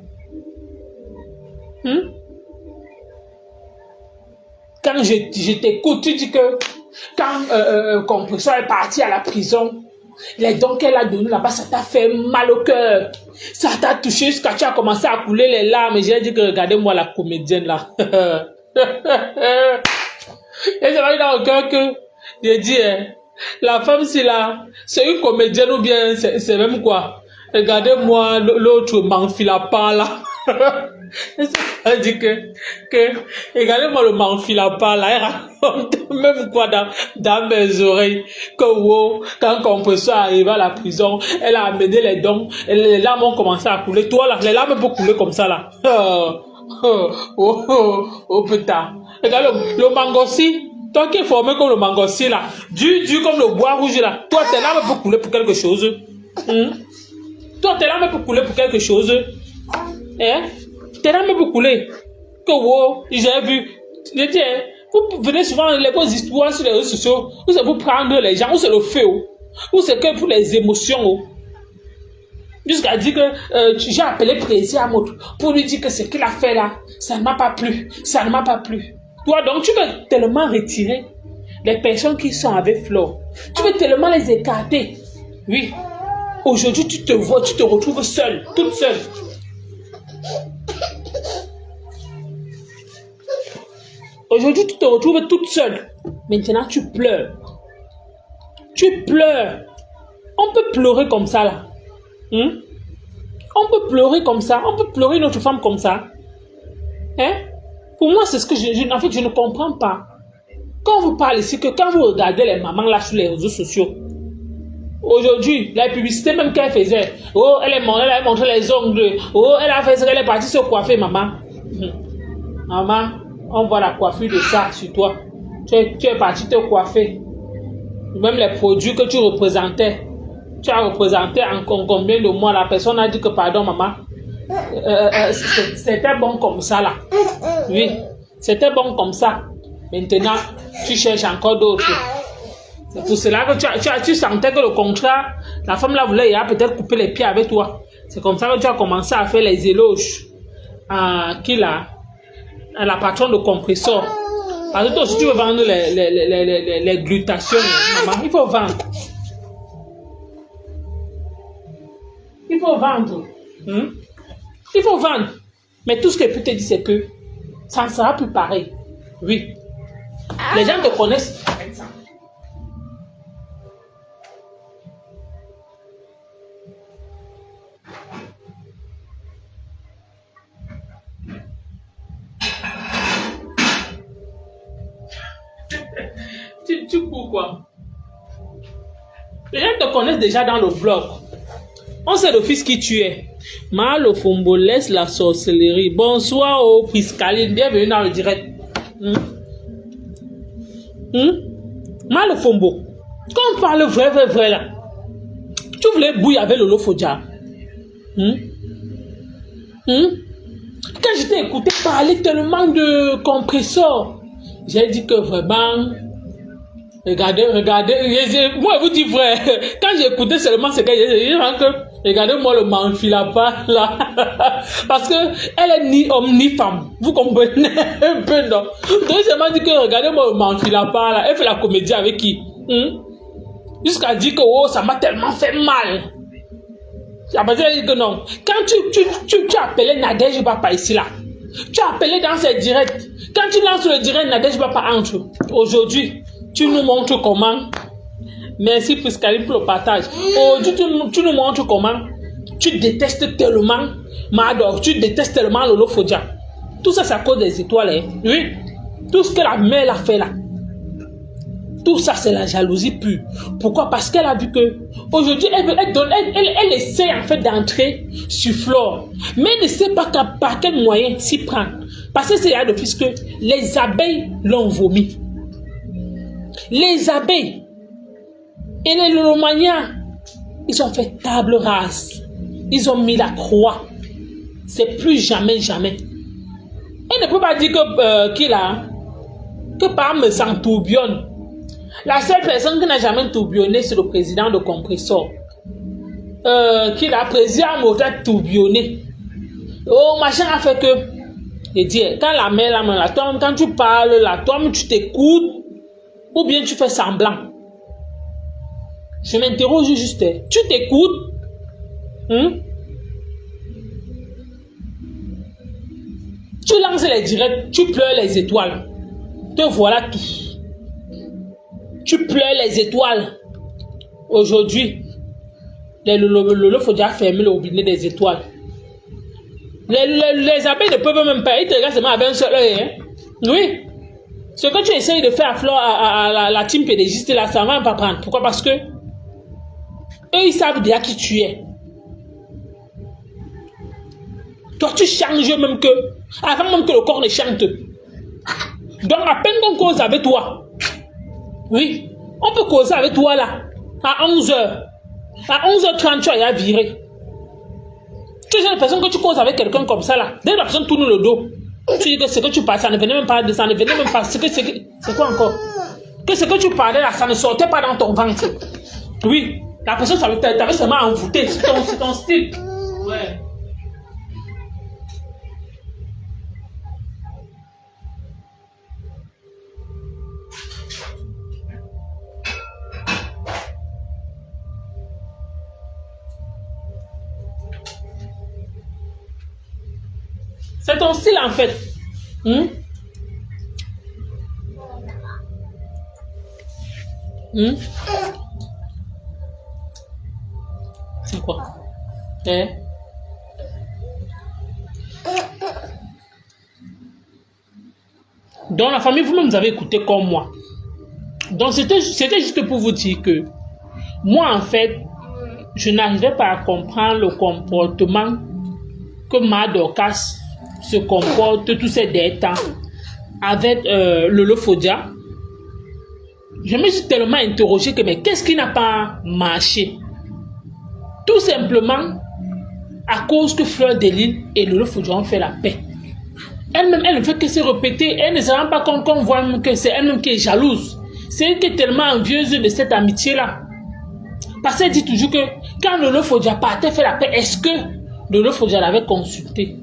Quand je t'écoute, tu dis que quand Compresseur est parti à la prison, les dons qu'elle a donnés là-bas, ça t'a fait mal au cœur. Ça t'a touché jusqu'à tu as commencé à couler les larmes. Et j'ai dit que regardez-moi la comédienne là. Et ça m'a dit dans le cœur que j'ai dit, la femme c'est là, c'est une comédienne ou bien c'est même quoi? Regardez-moi l'autre m'enfilapant là. Elle dit que regardez-moi le m'enfilapant là, elle raconte même quoi dans mes oreilles, que wow, quand Compresseur arrive à la prison, elle a amené les dons, et les larmes ont commencé à couler. Toi là, les larmes peuvent couler comme ça là. Oh putain. Regarde le mangossi, toi qui es formé comme le mangossi là, dur comme le bois rouge là, toi tes larmes peuvent couler pour quelque chose. Toi tes larmes peuvent couler pour quelque chose. Tes larmes peuvent couler. Que wow, j'ai vu. Je dis, vous venez souvent les grosses histoires sur les réseaux sociaux, ou c'est pour prendre les gens, ou c'est le feu, ou c'est que pour les émotions. Jusqu'à dire que j'ai appelé Prési à Moto pour lui dire que ce qu'il a fait là, ça ne m'a pas plu. Ça ne m'a pas plu. Toi donc, tu veux tellement retirer les personnes qui sont avec Flo. Tu veux tellement les écarter. Oui. Aujourd'hui, tu te retrouves seule, toute seule. Aujourd'hui, tu te retrouves toute seule. Maintenant, tu pleures. Tu pleures. On peut pleurer comme ça là. On peut pleurer comme ça. On peut pleurer une autre femme comme ça. Pour moi, c'est ce que en fait, je ne comprends pas. Quand on vous parle ici, que quand vous regardez les mamans là sur les réseaux sociaux, aujourd'hui, la publicité même qu'elle faisait, oh, elle a montré les ongles, oh, elle a fait ça, elle est partie se coiffer, maman. Maman, on voit la coiffure de ça sur toi. Tu es partie te coiffer. Même les produits que tu représentais. Tu as représenté en combien de mois, la personne a dit que pardon maman, c'était bon comme ça là. Oui, c'était bon comme ça. Maintenant, tu cherches encore d'autres. C'est pour cela que tu sentais que le contraire, la femme là voulait peut-être couper les pieds avec toi. C'est comme ça que tu as commencé à faire les éloges à qui là, à la patronne de Compresseur. Parce que toi aussi tu veux vendre les glutations, maman, il faut vendre. Il faut vendre. Il faut vendre. Mais tout ce que je peux te dire, c'est que ça ne sera plus pareil. Oui. Les gens te connaissent avec ça. Tu cours quoi? Les gens te connaissent déjà dans le blog. On sait d'office qui tu es. Malo Fombo laisse la sorcellerie. Bonsoir au Priscaline. Bienvenue dans le direct. Malo Fombo. Quand on parle vrai là. Tu voulais bouillir avec Lolo Fodja. Quand je t'ai écouté parler tellement de Compresseur, j'ai dit que vraiment. Regardez. Moi, je vous dis vrai. Quand j'ai écouté seulement ce que j'ai dit, regardez-moi le m'enfilapant là. Parce que elle est ni homme ni femme. Vous comprenez un peu, non? Donc, je m'a dit que regardez-moi le m'enfilapant là. Elle fait la comédie avec qui? Jusqu'à dire que oh, ça m'a tellement fait mal. Après, elle dit que non. Quand tu as appelé Nadège Bapa ici là. Tu as appelé dans ses directs. Quand tu lances le direct, Nadège Bapa entre. Aujourd'hui. Tu nous montres comment. Merci Priscaline pour le partage. Aujourd'hui, tu nous montres comment tu détestes tellement Mador, tu détestes tellement Lolo Fodia. Tout ça, c'est à cause des étoiles. Hein? Oui. Tout ce que la mère a fait là. Tout ça, c'est la jalousie pure. Pourquoi? Parce qu'elle a vu que aujourd'hui, elle essaie en fait d'entrer sur Flore. Mais elle ne sait pas par quel moyen s'y prendre. Parce que c'est là de plus que les abeilles l'ont vomi. Les abeilles et les Lolomaniens, ils ont fait table rase. Ils ont mis la croix. C'est plus jamais. Elle ne peut pas dire que par me sans tourbillonne. La seule personne qui n'a jamais tourbillonné, c'est le président de Compressor. Le président m'a tourbillonné. Oh, machin a fait que. Je dis, quand la mère là, toi, quand tu parles là, toi, tu t'écoutes, ou bien tu fais semblant. Je m'interroge juste. Tu t'écoutes? Tu lances les directs, tu pleures les étoiles. Te voilà tout. Tu pleures les étoiles. Aujourd'hui, le faut déjà fermer le robinet des étoiles. Les abeilles ne peuvent même pas. Ils te regardent seulement avec un seul œil. Hein? Oui. Ce que tu essayes de faire à Flore, à la team pédagogiste là, ça ne va pas prendre. Pourquoi? Parce que eux, ils savent déjà qui tu es. Toi, tu changes même que, avant même que le corps ne chante. Donc, à peine qu'on cause avec toi, oui, on peut causer avec toi là, à 11h. À 11h30, tu as viré. Tu es une personne que tu causes avec quelqu'un comme ça là. Dès que la personne tourne le dos, tu dis que ce que tu parles, ça ne venait même pas de ça, ne venait même pas. C'est quoi encore? Que ce que tu parlais là, ça ne sortait pas dans ton ventre. Oui, la personne t'avait seulement envoûté. C'est ton style. Ouais. C'est ton style en fait. C'est quoi? Donc la famille, vous-même vous avez écouté comme moi. Donc c'était juste pour vous dire que moi en fait, je n'arrivais pas à comprendre le comportement que Madorcas se comporte tous ces derniers temps avec Lolo Fodia. Je me suis tellement interrogé que mais qu'est-ce qui n'a pas marché? Tout simplement à cause que Fleur de Lys et Lolo Fodia ont fait la paix. Elle-même, elle ne fait que se répéter. Elle ne se rend pas compte qu'on voit même que c'est elle-même qui est jalouse. C'est elle qui est tellement envieuse de cette amitié-là. Parce qu'elle dit toujours que quand Lolo Fodia partait faire la paix, est-ce que Lolo Fodia l'avait consulté?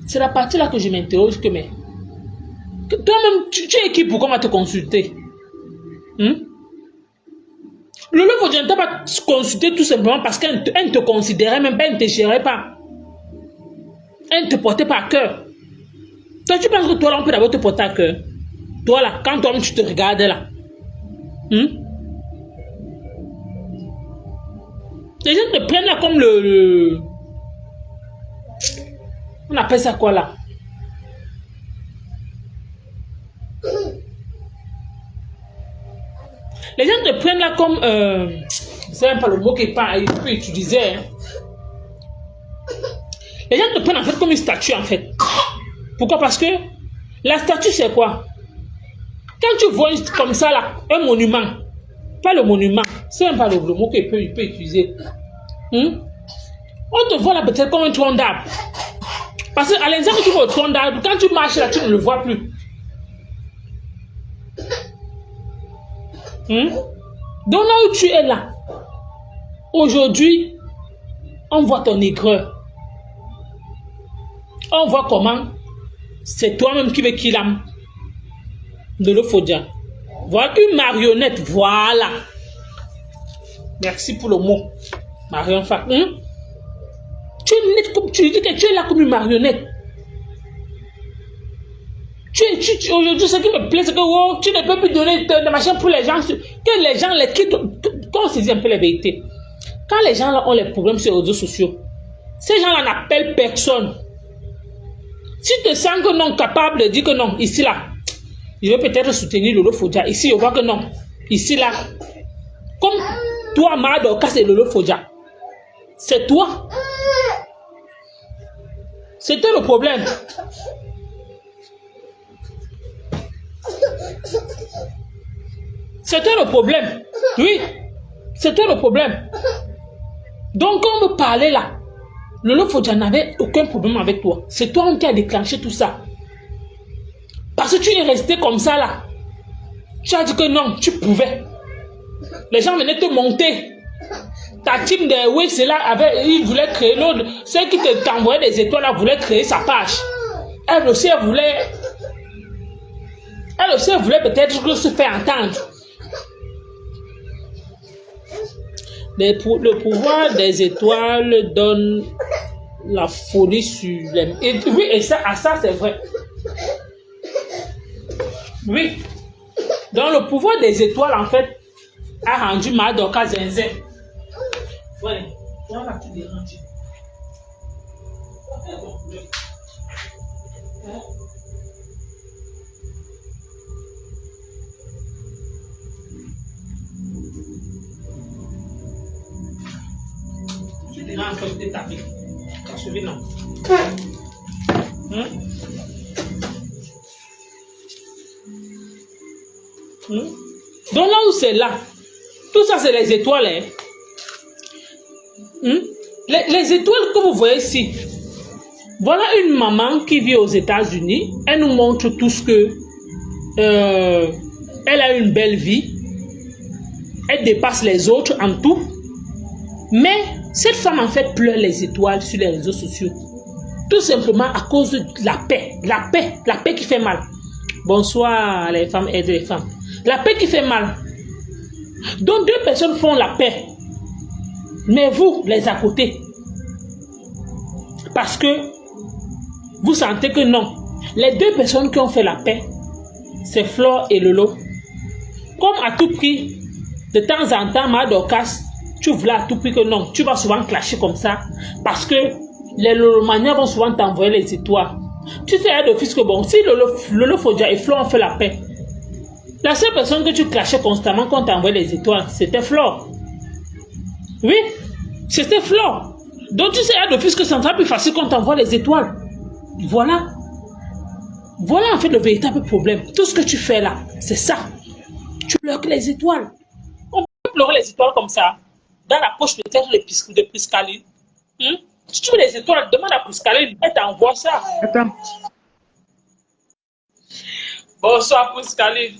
C'est la partie là que je m'interroge que mais toi-même, tu es qui pour qu'on va te consulter? Lolo Fodia ne t'a pas consulté tout simplement parce qu'elle ne te considérait même pas, elle ne te gérait pas. Elle ne te portait pas à cœur. Toi, tu penses que toi là, on peut d'abord te porter à cœur? Toi là, quand toi-même tu te regardes là. Les gens te prennent là comme le... On appelle ça quoi là? Les gens te prennent là comme... c'est même pas le mot qu'il peut utiliser. Hein. Les gens te prennent en fait comme une statue en fait. Pourquoi? Parce que la statue c'est quoi? Quand tu vois comme ça là, un monument, pas le monument, c'est même pas le mot qu'il peut utiliser. On te voit là peut-être comme un tronc d'arbre. Parce qu'à l'exemple tu vois le tronc d'arbre, quand tu marches là, tu ne le vois plus. Donc là où tu es là, aujourd'hui, on voit ton aigreur. On voit comment c'est toi-même qui veux qu'il ame de Lolo Fodia. Voilà une marionnette, voilà. Merci pour le mot. Marionnette. Tu dis que tu es là comme une marionnette. Aujourd'hui, ce qui me plaît, c'est que oh, tu ne peux plus donner de machin pour les gens, que les gens les quittent. Qu'on se dise un peu la vérité. Quand les gens là ont les problèmes sur les réseaux sociaux, ces gens-là n'appellent personne. Si tu te sens que non, capable de dire que non, ici là, je vais peut-être soutenir Lolo Fodja. Ici, on voit que non. Ici là, comme toi, Madoka, c'est Lolo Fodja. C'est toi. C'était le problème. C'était le problème. Oui, c'était le problème. Donc, quand on me parlait là, Lolo Fodja n'avait aucun problème avec toi. C'est toi qui a déclenché tout ça. Parce que tu es resté comme ça là. Tu as dit que non, tu pouvais. Les gens venaient te monter. Ta team de oui, c'est là, ils voulaient créer l'autre. Ceux qui t'envoyaient des étoiles là voulaient créer sa page. Elle aussi, elle voulait peut-être se faire entendre. Le pouvoir des étoiles donne la folie sur les... oui, et ça, c'est vrai. Oui. Donc, le pouvoir des étoiles, en fait, a rendu Madoka zinzin. Ouais. Voilà, tu déranges. Tu déranges un peu ta vie. T'as suivi, non? Donc là où c'est là, tout ça c'est les étoiles. Hein? Les étoiles que vous voyez ici, voilà une maman qui vit aux États-Unis. Elle nous montre tout ce que elle a une belle vie. Elle dépasse les autres en tout. Mais cette femme en fait pleure les étoiles sur les réseaux sociaux. Tout simplement à cause de la paix. La paix qui fait mal. Bonsoir les femmes aident les femmes. La paix qui fait mal. Donc deux personnes font la paix. Mais vous, les à côté. Parce que vous sentez que non. Les deux personnes qui ont fait la paix, c'est Flore et Lolo. Comme à tout prix, de temps en temps, Madokas, tu voulais à tout prix que non. Tu vas souvent clasher comme ça. Parce que les Lolomaniens vont souvent t'envoyer les étoiles. Tu sais d'office que bon, si Lolo Fodja et Flore ont fait la paix, la seule personne que tu clashais constamment quand t'envoyait les étoiles, c'était Flore. Oui, c'était Flore. Donc tu sais d'office que ça sera plus facile quand t'envoie les étoiles. Voilà. Voilà en fait le véritable problème. Tout ce que tu fais là, c'est ça. Tu pleures les étoiles. On peut pleurer les étoiles comme ça. Dans la poche peut-être de Priscaline. Si tu veux les étoiles, demande à Priscaline, elle t'envoie ça. Attends. Bonsoir Priscaline.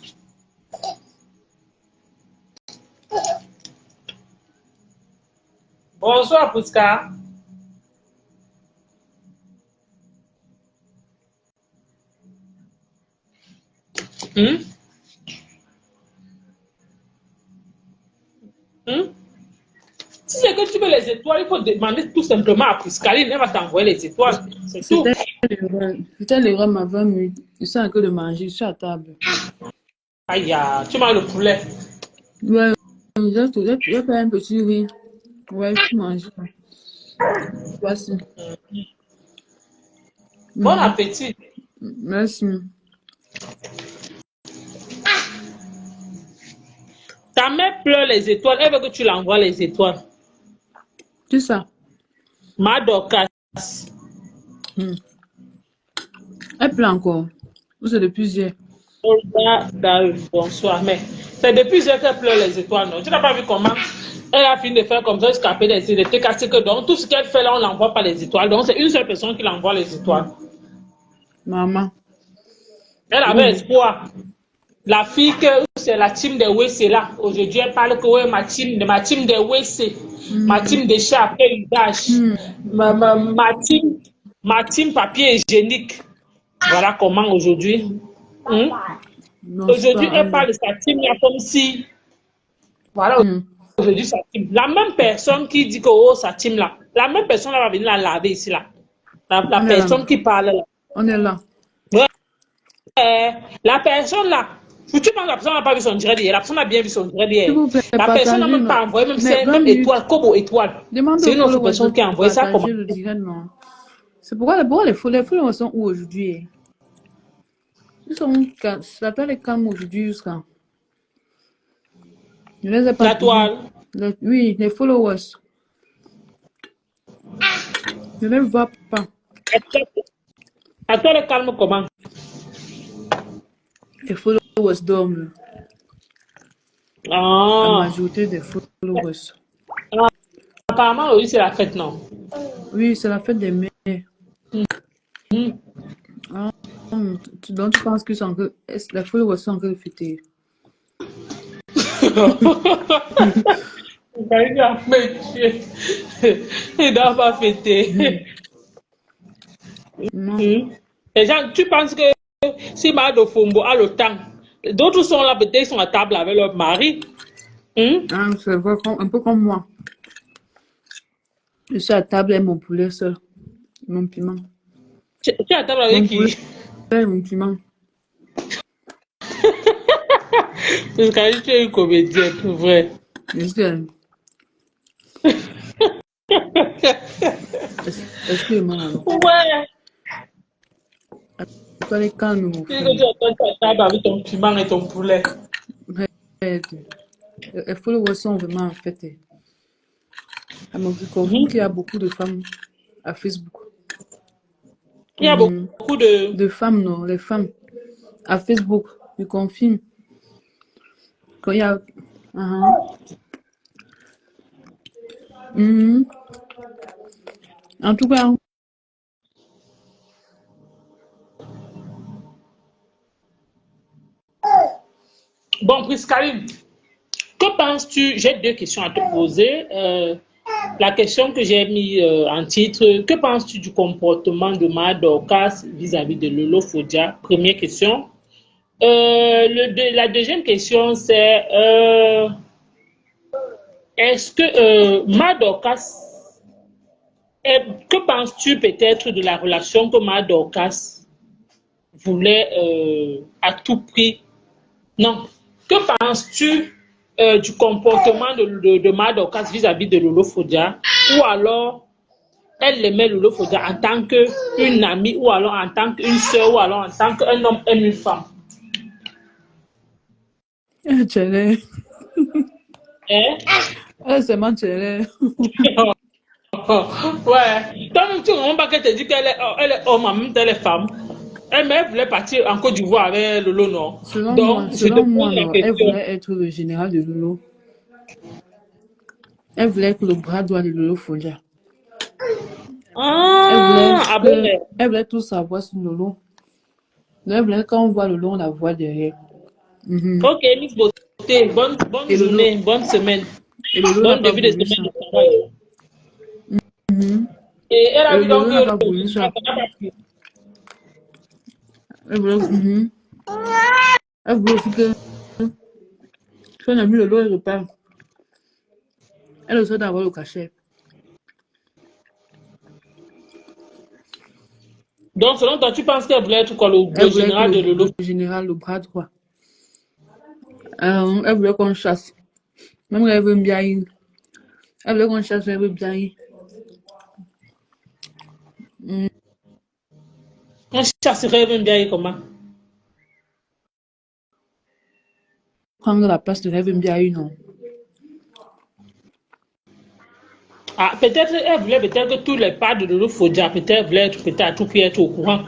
Bonsoir Prisca. Si c'est que tu veux les étoiles, il faut demander tout simplement à Priscaline, elle va t'envoyer les étoiles. C'est tout. C'était l'erreur, ma 20 minutes. Je suis en train de manger, je suis à table. Aïe, tu manges le poulet. Ouais, j'ai fait un petit riz. Ouais, je mange. Voici. Bon appétit. Merci. Ta mère pleure les étoiles, elle veut que tu l'envoies les étoiles. C'est ça. Madoka. Elle pleure encore. Ou c'est depuis hier. Bonsoir, mais c'est depuis hier qu'elle pleure les étoiles, non? Tu n'as pas vu comment elle a fini de faire comme ça jusqu'à payer des idées, cassé que donc tout ce qu'elle fait là, on l'envoie pas les étoiles. Donc c'est une seule personne qui l'envoie les étoiles. Maman. Elle avait espoir. La fille que c'est la team de WC là. Aujourd'hui, elle parle que ouais, ma team de WC. Ma team de chat après usage. Ma team papier hygiénique. Voilà comment aujourd'hui. Aujourd'hui, elle parle de sa team là comme si. Voilà, aujourd'hui, sa team. La même personne qui dit que oh, sa team là. La même personne là va venir la laver ici là. La personne qui parle là. On est là. La personne là, tu penses que la personne n'a pas vu son direct hier, la personne a bien vu son direct S'il hier. vous plaît, La personne n'a partagez, même non. pas envoyé même, Mais 20 même minutes, étoile, Kobo étoile. demandez C'est aux une autre followers de personne qui a envoyé ça comme. partager le direct, non. C'est pourquoi les followers sont où aujourd'hui? Ils sont, la toile est calme aujourd'hui jusqu'à. Je ne les ai pas La vus. toile. Oui, les followers. Je ne les vois pas. La toile est calme comment? Les followers dorment. La Ah, majorité des followers. apparemment, oui, c'est la fête, non? Oui, c'est la fête des mères. Hmm. Ah, donc tu penses que les followers sont en train de fêter? Il doit fêter. Il doit pas fêter. Non. Hmm. Les gens, tu penses que si Mado Fumbo a le temps, d'autres sont là, peut-être ils sont à table avec leur mari. Hmm? Ah, c'est vrai, un peu comme moi. Je suis à table avec mon poulet seul. Mon piment. Tu es à table avec Mon poulet qui? et mon piment. Parce que tu es une comédienne, vrai. Est-ce excusez-moi alors. Ouais. Toi, les calme, mon Tu dis que frère. tu es à table avec ton piment et ton poulet. Arrête. Les followers sont vraiment en fait. Je confirme qu'il y Mhm. a beaucoup de femmes à Facebook. Il y a Mhm. beaucoup de. De femmes, non, les femmes à Facebook. Je confirme. Quand il y a. Ah, mhm. En tout cas, Bon, Priscaline, que penses-tu? J'ai deux questions à te poser. La question que j'ai mis en titre, que penses-tu du comportement de Ma Dorcas vis-à-vis de Lolo Fodia? Première question. La deuxième question, c'est est-ce que Ma Dorcas, que penses-tu peut-être de la relation que Ma Dorcas voulait à tout prix. Non. Que penses-tu du comportement de Madokas vis-à-vis de Lolo Fodia? Ou alors, elle aimait Lolo Fodia en tant qu'une amie, ou alors en tant qu'une soeur, ou alors en tant qu'un homme aime une femme? Tchélé. Hein? C'est moi, Tchélé. Ouais. Toi-même, tu ne comprends pas qu'elle te dit elle est homme en même temps, elle est femme. Elle voulait partir en Côte d'Ivoire avec Lolo, non? Donc, je te Selon moi, pose la non, elle question. voulait être le général de Lolo. Elle voulait être le bras droit de Lolo Folia. Ah, ah bon, Elle voulait tout savoir sur Lolo. Elle voulait quand on voit Lolo, on la voit derrière. Mhm. ok, Miss Beauté, bonne Et Lolo, journée, bonne semaine, et Lolo n'a bon pas début de voulu semaine ça. de travail. Mhm. Et elle Et a vu donc Lolo que n'a pas le voulu général ça. n'a pas pris. Mhm. Elle voulait aussi que son ami Lolo il repart. Elle aussi d'avoir le cachet. Donc, selon toi, tu penses qu'elle voulait être quoi, Elle le voulait être général de Lolo? le général, le bras droit. Elle voulait qu'on chasse. Même elle veut bien y. Elle voulait qu'on chasse, elle veut bien y. Mhm. On chasserait même bien comment? Prendre la place de rêve bien y, non. Ah, peut-être elle voulait peut-être que tous les pas de Lolo Fodia, peut-être elle voulait être peut-être à tout prix être au courant.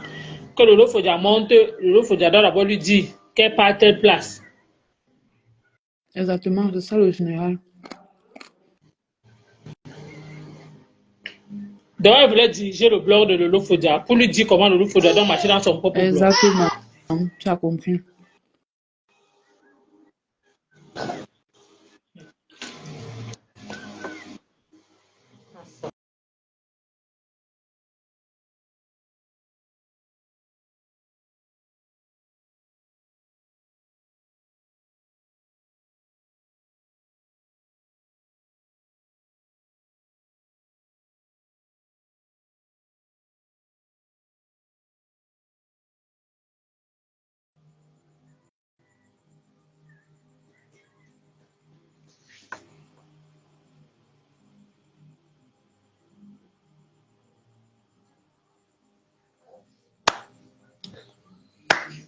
Que Lolo Fodia monte, Lolo Fodia doit d'abord lui dire qu'elle part à telle place. Exactement, c'est ça le général. Donc, elle voulait diriger le blog de Lolo Fodia pour lui dire comment Lolo Fodia doit marcher dans son propre blog. Exactement. Tu as compris.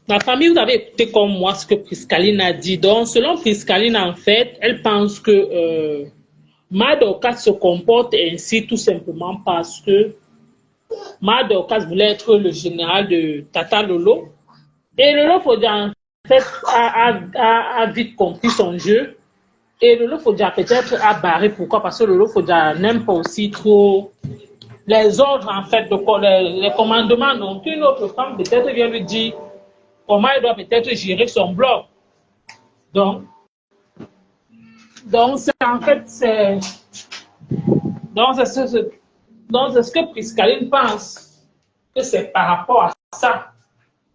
Ma famille, vous avez écouté comme moi ce que Priscaline a dit. Donc, selon Priscaline, en fait, elle pense que Madoka se comporte ainsi tout simplement parce que Madoka voulait être le général de Tata Lolo. Et Lolo Fodia, en fait, a vite compris son jeu. Et Lolo Fodia peut-être a barré. Pourquoi? Parce que Lolo Fodia n'aime pas aussi trop les ordres, en fait, les commandements. Donc, une autre femme peut-être vient lui dire comment il doit peut-être gérer son blog. Donc, c'est en fait, c'est ce que Priscaline pense, que c'est par rapport à ça.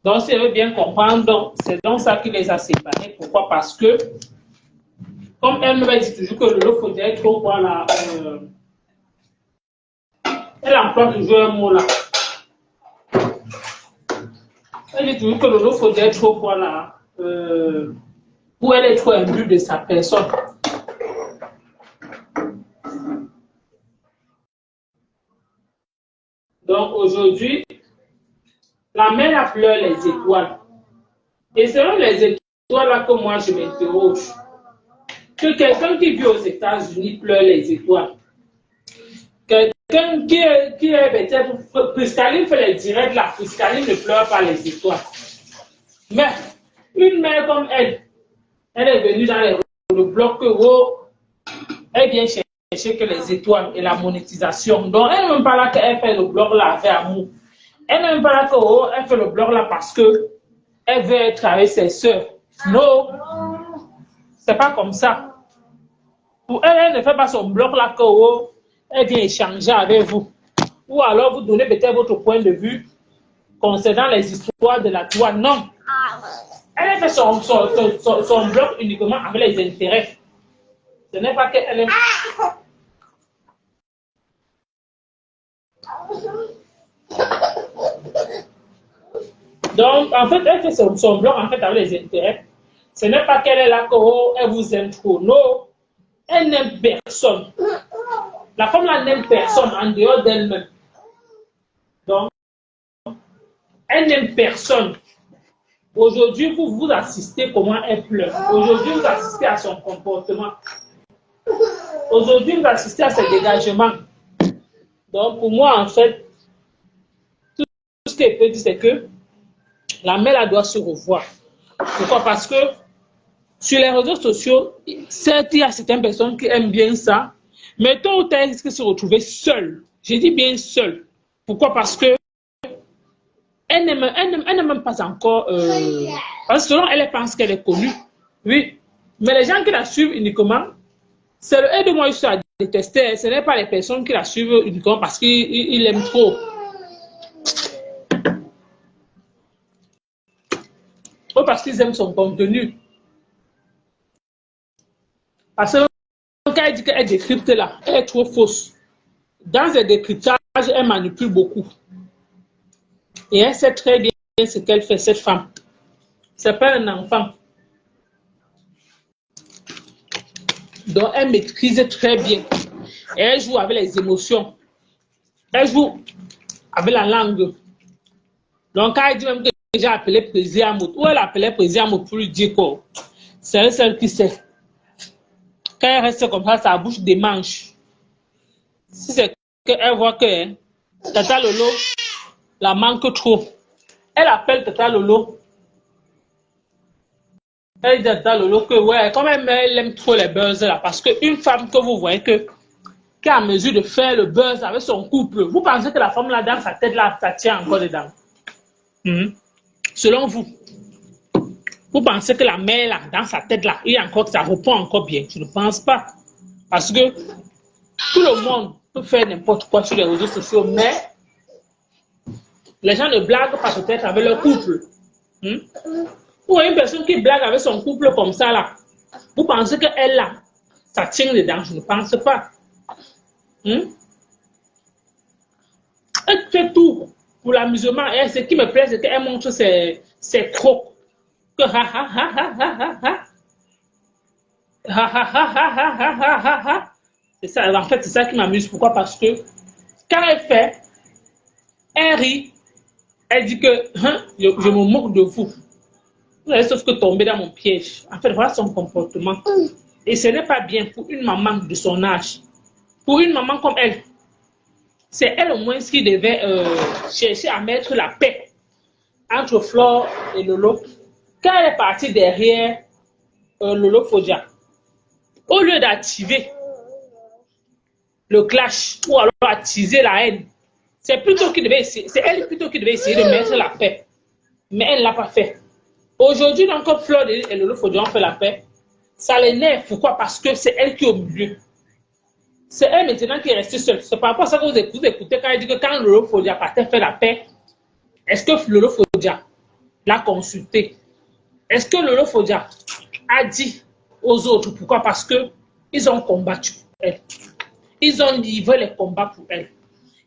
Donc, si elle veut bien comprendre, c'est donc ça qui les a séparés. Pourquoi? Parce que, comme elle me dit toujours que le faudrait trop, voilà, elle emploie toujours un mot là. Elle dit toujours que le faudrait trop, voilà, pour elle être imbue de sa personne. Donc, aujourd'hui, la mère a pleuré les étoiles. Et selon les étoiles là que moi je m'interroge, que quelqu'un qui vit aux États-Unis pleure les étoiles. Quelqu'un qui est peut-être. Priscaline fait les directs là, Priscaline ne pleure pas les étoiles. Mais une mère comme elle est venue dans le bloc euro, elle vient chercher que les étoiles et la monétisation. Donc elle n'est même pas là qu'elle fait le bloc là avec amour. Elle n'est même pas là qu'elle fait le bloc là parce que elle veut être avec ses soeurs. Non, c'est pas comme ça. Pour elle, elle ne fait pas son bloc là que elle vient échanger avec vous. Ou alors vous donnez peut-être votre point de vue concernant les histoires de la douane. Non. Elle fait son bloc uniquement avec les intérêts. Ce n'est pas qu'elle est. Donc, en fait, elle fait son bloc en fait avec les intérêts. Ce n'est pas qu'elle est là qu'elle vous aime trop. Non. Elle n'aime personne. La femme là n'aime personne en dehors d'elle-même. Donc, elle n'aime personne. Aujourd'hui, vous assistez comment elle pleure. Aujourd'hui, vous assistez à son comportement. Aujourd'hui, vous assistez à ses dégagements. Donc, pour moi, en fait, tout ce qu'elle peut dire, c'est que la mère elle doit se revoir. Pourquoi? Parce que sur les réseaux sociaux, certes, il y a certaines personnes qui aiment bien ça, mais tôt ou tard, ils risquent de se retrouver seuls. Je dis bien seuls. Pourquoi? Parce que elle n'est même pas encore. Parce que selon elle, elle pense qu'elle est connue. Oui. Mais les gens qui la suivent uniquement, c'est le aide de moi, je suis à détester. Ce n'est pas les personnes qui la suivent uniquement parce qu'ils l'aiment trop. Ou parce qu'ils aiment son contenu. Parce que quand elle dit qu'elle décrypte là, elle est trop fausse. Dans ses décryptages, elle manipule beaucoup. Et elle sait très bien ce qu'elle fait, cette femme. C'est pas un enfant. Donc, elle maîtrise très bien. Et elle joue avec les émotions. Elle joue avec la langue. Donc, quand elle dit même que j'ai appelé Président Mout, ou elle appelait Président Mout pour lui dire quoi, c'est elle seule qui sait. Quand elle reste comme ça, sa bouche démange. Si c'est qu'elle voit que Tata Lolo la manque trop, elle appelle Tata Lolo. Elle dit à Tata Lolo que, ouais, quand même, elle aime trop les buzz là. Parce qu'une femme que vous voyez qui est en mesure de faire le buzz avec son couple, vous pensez que la femme là, dans sa tête là, ça tient encore dedans? Selon vous, vous pensez que la mère là, dans sa tête là, ça répond encore bien? Je ne pense pas. Parce que tout le monde peut faire n'importe quoi sur les réseaux sociaux, mais les gens ne blaguent pas peut-être avec leur couple. Ou une personne qui blague avec son couple comme ça là, vous pensez qu'elle là, ça tient dedans? Je ne pense pas. Elle fait tout pour l'amusement. Et ce qui me plaît, c'est qu'elle montre ses crocs. Que ha ha ha ha ha ha ha. Ha ha ha ha ha ha ha ha. C'est ça, en fait, c'est ça qui m'amuse. Pourquoi? Parce que quand elle fait, elle rit, elle dit que je me moque de vous. Vous allez sauf que tomber dans mon piège. En fait, voilà son comportement. Et ce n'est pas bien pour une maman de son âge. Pour une maman comme elle, c'est elle au moins qui devait chercher à mettre la paix entre Flore et Lolo. Quand elle est partie derrière Lolo Fodia, au lieu d'activer le clash ou alors attiser la haine, c'est elle plutôt qui devait essayer de mettre la paix. Mais elle ne l'a pas fait. Aujourd'hui, donc, comme Flore et Lolo Fodia ont fait la paix, ça l'énerve. Pourquoi? Parce que c'est elle qui est au milieu. C'est elle maintenant qui est restée seule. C'est par rapport à ça que vous écoutez quand elle dit que quand Lolo Fodia partait faire la paix, est-ce que Lolo Fodia l'a consulté? Est-ce que Lolo Fodia a dit aux autres pourquoi? Parce que ils ont combattu pour elle. Ils ont livré les combats pour elle.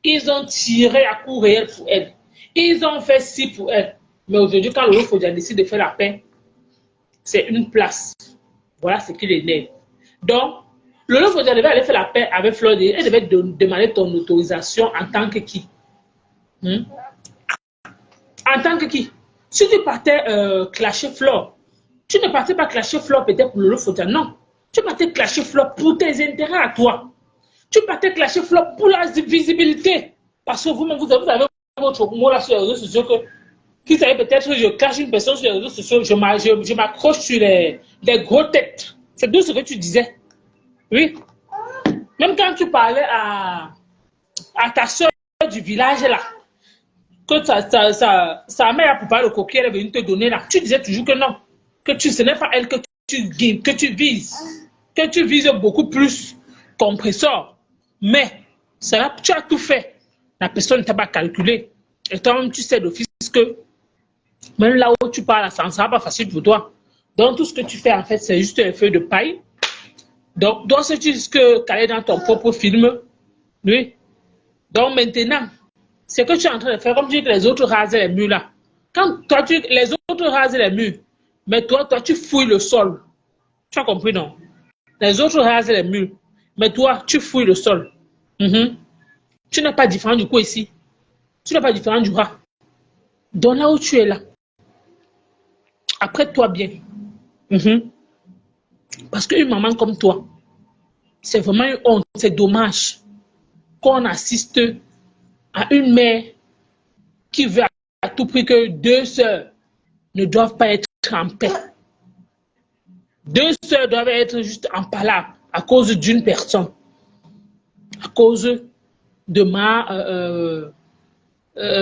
Ils ont tiré à coups réels pour elle. Ils ont fait ci pour elle. Mais aujourd'hui, quand Lolo Fodia décide de faire la paix, c'est une place. Voilà ce qui l'énerve. Donc, Lolo Fodia devait aller faire la paix avec Flore. Elle devait demander ton autorisation en tant que qui? En tant que qui? Si tu partais clasher Flore, tu ne partais pas clasher Flore peut-être pour Lolo Fodia, non. Tu partais clasher Flore pour tes intérêts à toi. Tu partais clasher Flore pour la visibilité. Parce que vous-même, vous avez votre mot là sur les réseaux sociaux que, qui savez peut-être que je cache une personne sur les réseaux sociaux, je m'accroche sur les gros têtes. C'est tout ce que tu disais. Oui. Même quand tu parlais à ta soeur du village là, que sa mère a préparé le coquille, elle est venue te donner là, tu disais toujours que non, ce n'est pas elle que tu vises, que tu vises beaucoup plus compresseur. Mais ça, tu as tout fait. La personne ne t'a pas calculé. Et toi-même, tu sais d'office que même là où tu parles, ça ne sera pas facile pour toi. Donc, tout ce que tu fais, en fait, c'est juste un feu de paille. Donc, c'est ce que tu as dans ton propre film. Oui. Donc, maintenant, c'est que tu es en train de faire, comme tu dis que les autres rasaient les murs là. Quand toi, les autres rasent les murs, mais toi, tu fouilles le sol. Tu as compris, non? Les autres rasent les murs, mais toi, tu fouilles le sol. Tu n'es pas différent du coup ici. Tu n'es pas différent du rat. Donc là où tu es là, apprête-toi bien. Parce qu'une maman comme toi, c'est vraiment une honte. C'est dommage qu'on assiste à une mère qui veut à tout prix que deux sœurs ne doivent pas être en paix. Deux sœurs doivent être juste en palabre à cause d'une personne. À cause de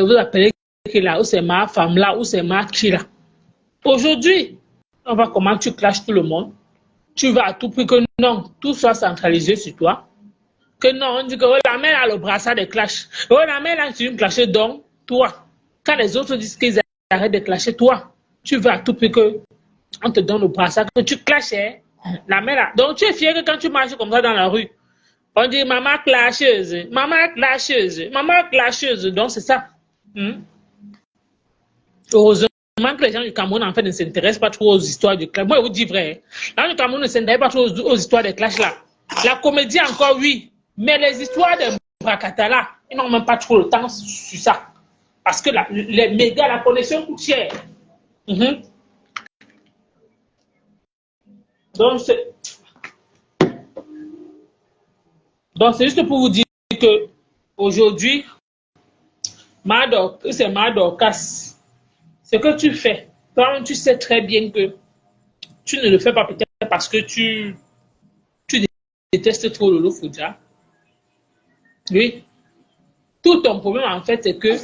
vous appelez qui là, ou c'est ma femme là, ou c'est ma qui là. Aujourd'hui, on va comment tu clashes tout le monde. Tu vas à tout prix que non, tout soit centralisé sur toi. Que non, on dit que oh, la mère a le brassard de clash. Oh, la mère là, tu veux me clasher, donc toi. Quand les autres disent qu'ils arrêtent de clasher, toi, tu vas à tout prix que on te donne le brassard, que tu clashes, la mère là. Donc tu es fier que quand tu marches comme ça dans la rue, on dit maman clasheuse, maman clasheuse, maman clasheuse. Donc c'est ça. Heureusement que les gens du Cameroun en fait ne s'intéressent pas trop aux histoires du clash. Moi, je vous dis vrai. Les gens du Cameroun ne s'intéressent pas trop aux histoires des clashs là. La comédie encore, oui. Mais les histoires des bracata là, ils n'ont même pas trop le temps sur ça. Parce que les médias, la connexion coûte cher. Donc, c'est juste pour vous dire que aujourd'hui, c'est Madorcas. Ce que tu fais, toi, tu sais très bien que tu ne le fais pas peut-être parce que tu détestes trop Lolo Fodia. Oui. Tout ton problème, en fait, c'est que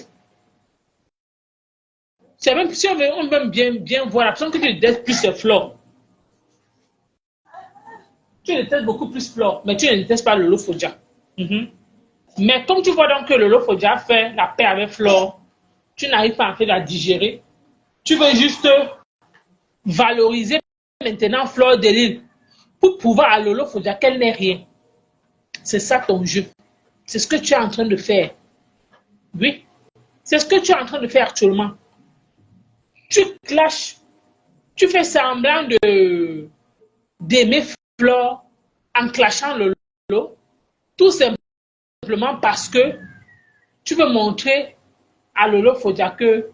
c'est même si on veut bien voir la personne que tu détestes plus, c'est Flore. Tu détestes beaucoup plus Flore, mais tu ne détestes pas Lolo Fodia. Mais comme tu vois donc que Lolo Fodia fait la paix avec Flore, tu n'arrives pas en fait à digérer. Tu veux juste valoriser maintenant Flore de Lille pour pouvoir à Lolo Fodia qu'elle n'est rien. C'est ça ton jeu. C'est ce que tu es en train de faire. Oui. C'est ce que tu es en train de faire actuellement. Tu clashes. Tu fais semblant d'aimer Flore en clashant Lolo. Tout simplement parce que tu veux montrer à Lolo Fodia que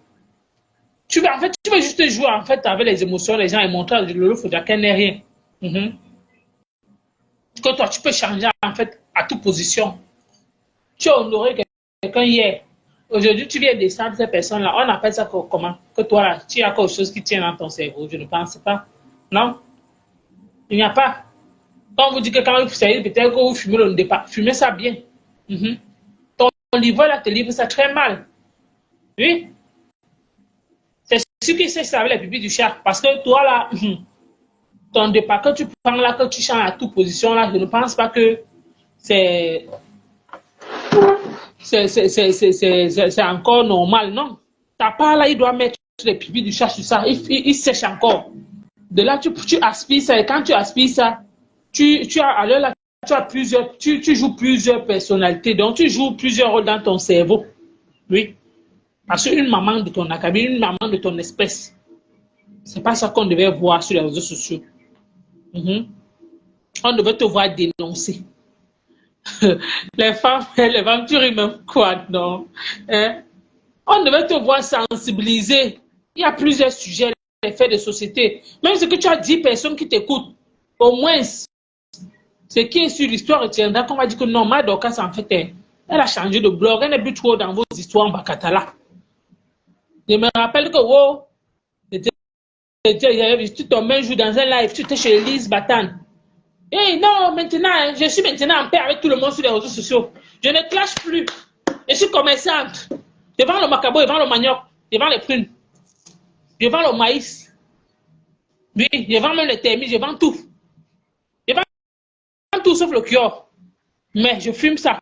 Tu veux juste jouer en fait avec les émotions des gens et montrer à Lolo Foja qu'elle n'est rien. Mhm. Que toi, tu peux changer en fait à toute position. Tu as honoré quelqu'un hier. Aujourd'hui, tu viens descendre cette personne-là. On appelle ça comment? Que toi, là, tu as quelque chose qui tient dans ton cerveau. Je ne pense pas. Non? Il n'y a pas. Quand on vous dit que quand vous savez, peut-être que vous fumez le départ, fumez ça bien. Mhm. Ton livre là te livre ça très mal. Oui? C'est ce qui c'est ça avec les pupilles du chat. Parce que toi là, ton départ que tu prends là, que tu changes à toute position là, je ne pense pas que c'est c'est encore normal, non. Ta part là, il doit mettre les pupilles du chat sur ça. Il sèche encore. De là, tu aspires ça. Et quand tu aspires ça, tu as, alors là, tu as plusieurs, tu joues plusieurs personnalités. Donc, tu joues plusieurs rôles dans ton cerveau. Oui. Parce qu'une maman de ton acabit, une maman de ton espèce, c'est pas ça qu'on devait voir sur les réseaux sociaux. Mhm. On devait te voir dénoncer. Les femmes, tu ris même quoi, non? Hein? On devait te voir sensibiliser. Il y a plusieurs sujets, les faits de société. Même si tu as 10 personnes qui t'écoutent, au moins, ce qui est sur l'histoire retiendra qu'on va dire que non, Madoka, en fait, elle a changé de blog, elle n'est plus trop dans vos histoires en Bakatala. Je me rappelle que, wow, tu tombes un jour dans un live, tu étais chez Lise Batan. Et non, maintenant, je suis maintenant en paix avec tout le monde sur les réseaux sociaux. Je ne clash plus. Je suis commerçante. Je vends le macabo, je vends le manioc, je vends les prunes, je vends le maïs. Oui, je vends même les termis, je vends tout. Je vends tout sauf le cure. Mais je fume ça.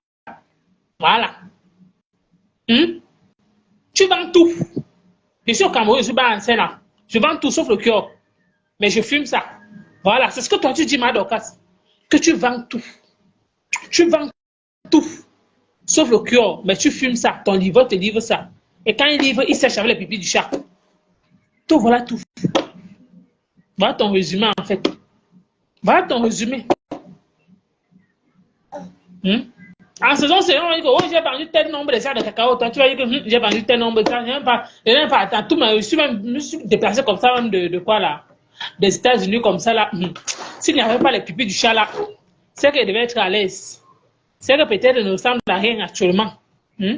Voilà. Hmm? Tu vends tout. Je suis au Cameroun, je suis pas en scène là. Je vends tout sauf le cure. Mais je fume ça. Voilà, c'est ce que toi tu dis, Madokas. Que tu vends tout. Tu vends tout. Sauf le cure. Mais tu fumes ça. Ton livre te livre ça. Et quand il livre, il sèche avec les pipis du chat. Tout, voilà tout. Voilà ton résumé en fait. Voilà ton résumé. Hmm? En saison, c'est on dit que oh, j'ai vendu tel nombre de sacs de cacao. Toi, tu vas dire que j'ai vendu tel nombre de sacs. Je n'ai pas attends, tout, mais je me suis déplacé comme ça, même de quoi là? Des États-Unis comme ça là. S'il n'y avait pas les pipis du chat là, c'est qu'elle devait être à l'aise. C'est que peut-être elle ne ressemble à rien actuellement. Hmm?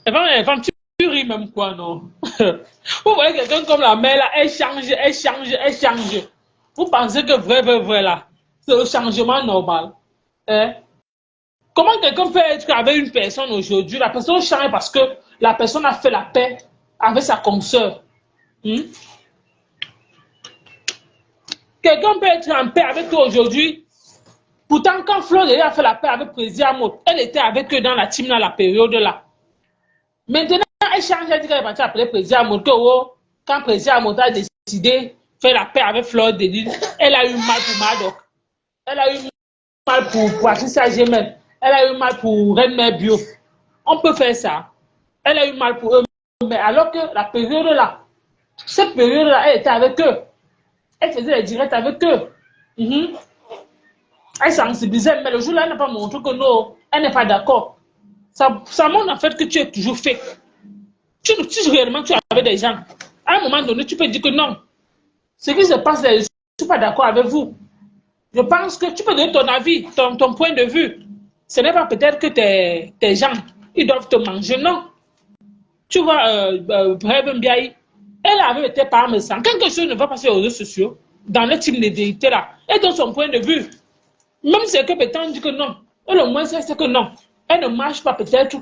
Les femmes, tu ris même quoi, non? Vous voyez quelqu'un comme la mère là, elle change, elle change, elle change. Vous pensez que vrai là, c'est le changement normal. Hein? Comment quelqu'un peut être avec une personne aujourd'hui? La personne change parce que la personne a fait la paix avec sa consoeur. Hmm? Quelqu'un peut être en paix avec toi aujourd'hui. Pourtant, quand Flo a fait la paix avec Président Amot, elle était avec eux dans la team dans la période là. Maintenant, elle change, elle dit qu'elle est partie après Président Amot. Quand Président Amot a décidé de faire la paix avec Fleur de Lille, elle a eu mal pour Madoc. Elle a eu mal pour Patricia Gemel. Elle a eu mal pour Reine Mère Bio. On peut faire ça. Elle a eu mal pour eux. Mais alors que la période là, cette période là, elle était avec eux. Elle faisait les directs avec eux. Elle sensibilisait, mais le jour là, elle n'a pas montré que non, elle n'est pas d'accord. Ça montre en fait que tu es toujours fait. Si réellement tu avais des gens, à un moment donné, tu peux dire que non. Ce qui se passe, je ne suis pas d'accord avec vous. Je pense que tu peux donner ton avis, ton point de vue. Ce n'est pas peut-être que tes gens, ils doivent te manger, non. Tu vois, elle avait été parmesan. Quelque chose ne va pas sur les réseaux sociaux, dans le type de vérité là, elle donne son point de vue. Même si c'est que peut-être dit que non, elle au moins c'est que non. Elle ne marche pas peut-être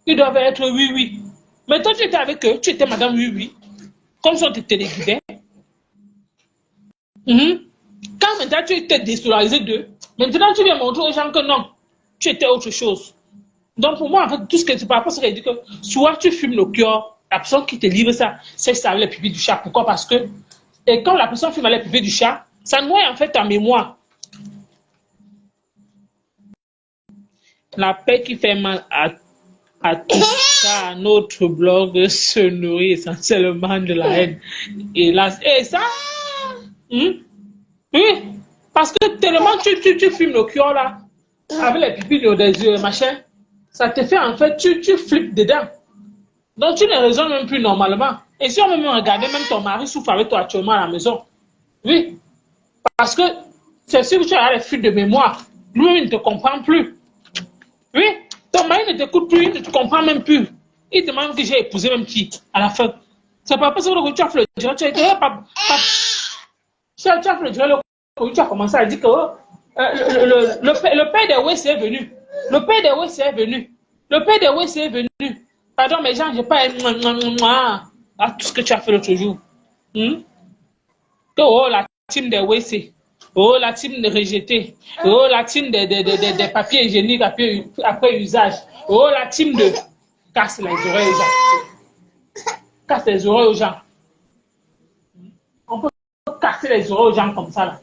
qu'ils doivent être oui, oui. Mais toi, tu étais avec eux, tu étais madame oui, oui. Comme ça, on te téléguidait. Quand maintenant tu étais désolarisé d'eux, maintenant tu viens montrer aux gens que non, tu étais autre chose. Donc pour moi, en fait, tout ce que tu parles, c'est qu'elle dit que soit tu fumes le cœur, la personne qui te livre ça, c'est ça les pupilles du chat. Pourquoi? Parce que et quand la personne fume les pupilles du chat, ça noie en fait ta mémoire. La paix qui fait mal à tout ça, notre blog se nourrit essentiellement de la haine. Et ça, oui, parce que tellement tu fumes le cœur là, avec les pupilles des yeux, machin, ça te fait en fait, tu flippes dedans. Donc tu ne raisonnes même plus normalement. Et si on veut même regarder, même ton mari souffre avec toi actuellement à la maison. Oui, parce que c'est sûr que tu as les fuites de mémoire. Lui, il ne te comprend plus. Oui, ton mari ne t'écoute plus, il ne te comprend même plus. Il demande que j'ai épousé même qui, à la fin. C'est pas parce que tu as fait le direct, tu as été, tu as fait le direct, tu as commencé à dire que le père des WC est venu. Le père des WC est venu. Le père des WC est venu. Pardon, mais Jean, je n'ai pas tout ce que tu as fait l'autre jour. Hmm? Que, oh, la team des WC. Oh, la team de rejeté. Oh, la team des papiers hygiéniques après usage. Oh, la team de casse les oreilles aux gens. Casse les oreilles aux gens. On peut casser les oreilles aux gens comme ça. Là.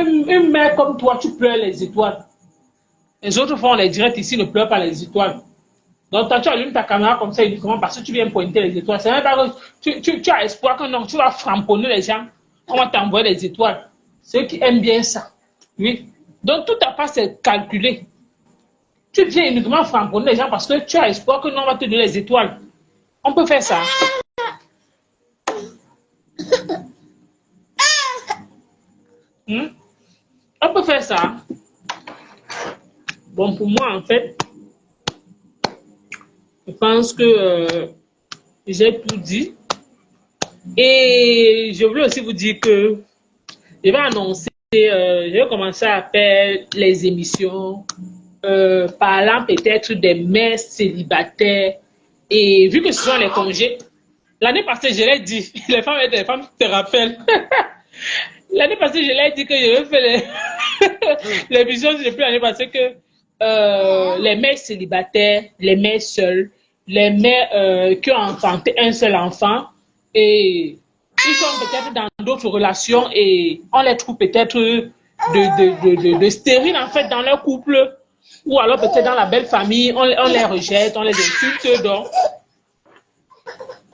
Une mère comme toi, tu pleures les étoiles. Les autres font les directs ici, ne pleurent pas les étoiles. Donc, toi, tu allumes ta caméra comme ça uniquement parce que tu viens pointer les étoiles. C'est même pas que tu as espoir que non, tu vas framponner les gens. On va t'envoyer les étoiles. Ceux qui aiment bien ça. Oui. Donc, tout à pas c'est calculé. Tu viens uniquement framponner les gens parce que tu as espoir que non, on va te donner les étoiles. On peut faire ça. Hmm? On peut faire ça. Bon, pour moi, en fait, je pense que j'ai tout dit. Et je voulais aussi vous dire que je vais annoncer, je vais commencer à faire les émissions parlant peut-être des mères célibataires. Et vu que ce sont les congés, l'année passée, je l'ai dit, les femmes te rappellent. L'année passée, je l'ai dit que je vais faire l'émission depuis l'année passée que les mères célibataires, les mères seules, les mères qui ont enfanté un seul enfant et ils sont peut-être dans d'autres relations et on les trouve peut-être de stériles en fait dans leur couple ou alors peut-être dans la belle famille, on les rejette, on les insulte. Donc,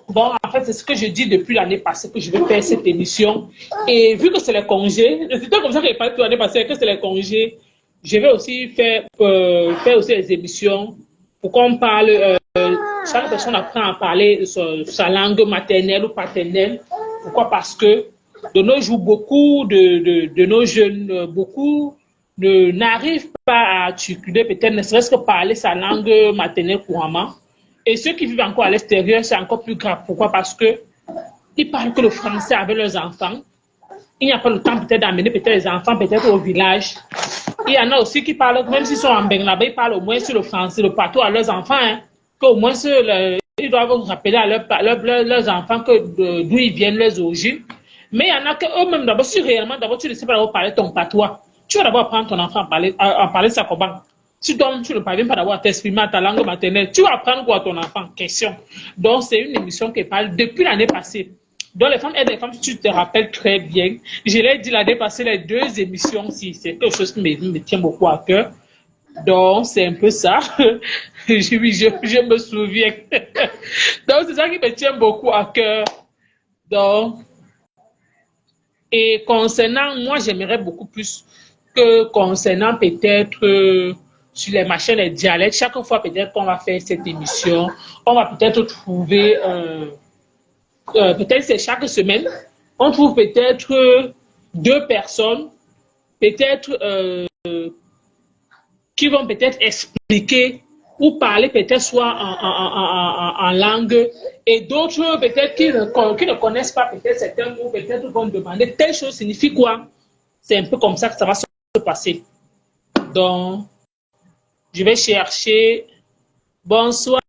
bon, en fait, c'est ce que je dis depuis l'année passée que je vais faire cette émission. Et vu que c'est les congés, c'était comme ça que j'ai parlé l'année passée, que c'est les congés, je vais aussi faire aussi les émissions pour qu'on parle, chaque personne apprend à parler sa langue maternelle ou paternelle. Pourquoi? Parce que de nos jours, beaucoup de nos jeunes, beaucoup n'arrivent pas à articuler, peut-être ne serait-ce que parler sa langue maternelle couramment. Et ceux qui vivent encore à l'extérieur, c'est encore plus grave. Pourquoi? Parce que ils parlent que le français avec leurs enfants. Il n'y a pas le temps peut-être d'amener peut-être les enfants peut-être au village. Il y en a aussi qui parlent, même s'ils sont en Bengla, ils parlent au moins sur le français, le partout à leurs enfants. Hein, qu'au moins ils doivent rappeler à leurs enfants d'où ils viennent, leurs origines. Mais il y en a qu'eux-mêmes, d'abord, si réellement, d'abord, tu ne sais pas d'abord parler ton patois, tu vas d'abord apprendre ton enfant à parler sa comment. Si donc tu ne parviens pas d'abord à t'exprimer à ta langue maternelle, tu vas apprendre quoi à ton enfant? Question. Donc, c'est une émission qui parle depuis l'année passée. Donc, les femmes et les femmes, tu te rappelles très bien. Je l'ai dit l'année passée, les deux émissions, si c'est quelque chose qui me tient beaucoup à cœur. Donc, c'est un peu ça. Je me souviens. Donc, c'est ça qui me tient beaucoup à cœur. Donc, et concernant, moi, j'aimerais beaucoup plus que concernant peut-être sur les machines, les dialectes, chaque fois peut-être qu'on va faire cette émission, on va peut-être trouver, peut-être c'est chaque semaine, on trouve peut-être deux personnes, peut-être qui vont peut-être expliquer ou parler peut-être soit en langue et d'autres peut-être qui ne connaissent pas peut-être certains mots, peut-être vont demander telle chose signifie quoi. C'est un peu comme ça que ça va se passer. Donc, je vais chercher. Bonsoir,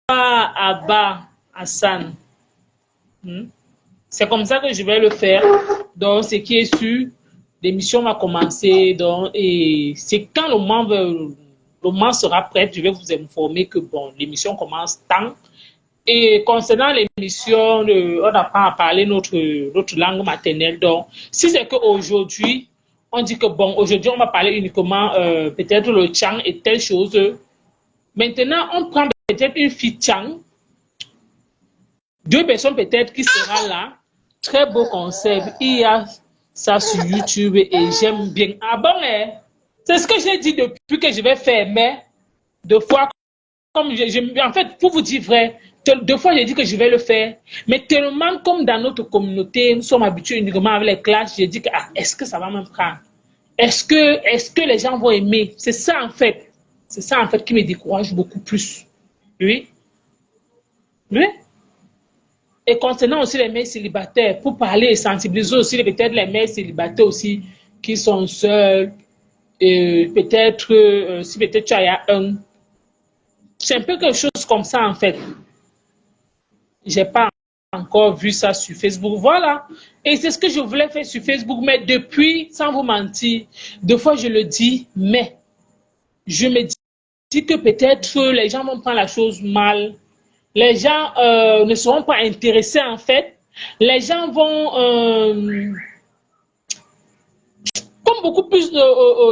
Abba Hassan. C'est comme ça que je vais le faire. Donc, ce qui est sûr, l'émission va commencer. Donc, et c'est quand le moment sera prêt, je vais vous informer que bon, l'émission commence tant. Et concernant l'émission, on apprend à parler notre langue maternelle. Donc, si c'est qu'aujourd'hui, on dit que bon, aujourd'hui, on va parler uniquement peut-être le Tchang et telle chose. Maintenant, on prend peut-être une fille Tchang, deux personnes peut-être qui sera là. Très beau concept. Il y a ça sur YouTube et j'aime bien. Ah bon, hein? C'est ce que j'ai dit depuis que je vais faire, mais deux fois, comme en fait, pour vous dire vrai, deux fois j'ai dit que je vais le faire, mais tellement comme dans notre communauté, nous sommes habitués uniquement avec les classes, j'ai dit que est-ce que ça va me prendre? Est-ce que les gens vont aimer? C'est ça en fait. C'est ça en fait qui me décourage beaucoup plus. Oui, oui. Et concernant aussi les mères célibataires, pour parler et sensibiliser aussi peut-être les mères célibataires aussi qui sont seules, et peut-être si peut-être tu as un, c'est un peu quelque chose comme ça en fait. J'ai pas encore vu ça sur Facebook. Voilà. Et c'est ce que je voulais faire sur Facebook. Mais depuis, sans vous mentir, deux fois je le dis, mais je me dis que peut-être les gens vont prendre la chose mal. Les gens ne seront pas intéressés en fait. Les gens vont, comme beaucoup plus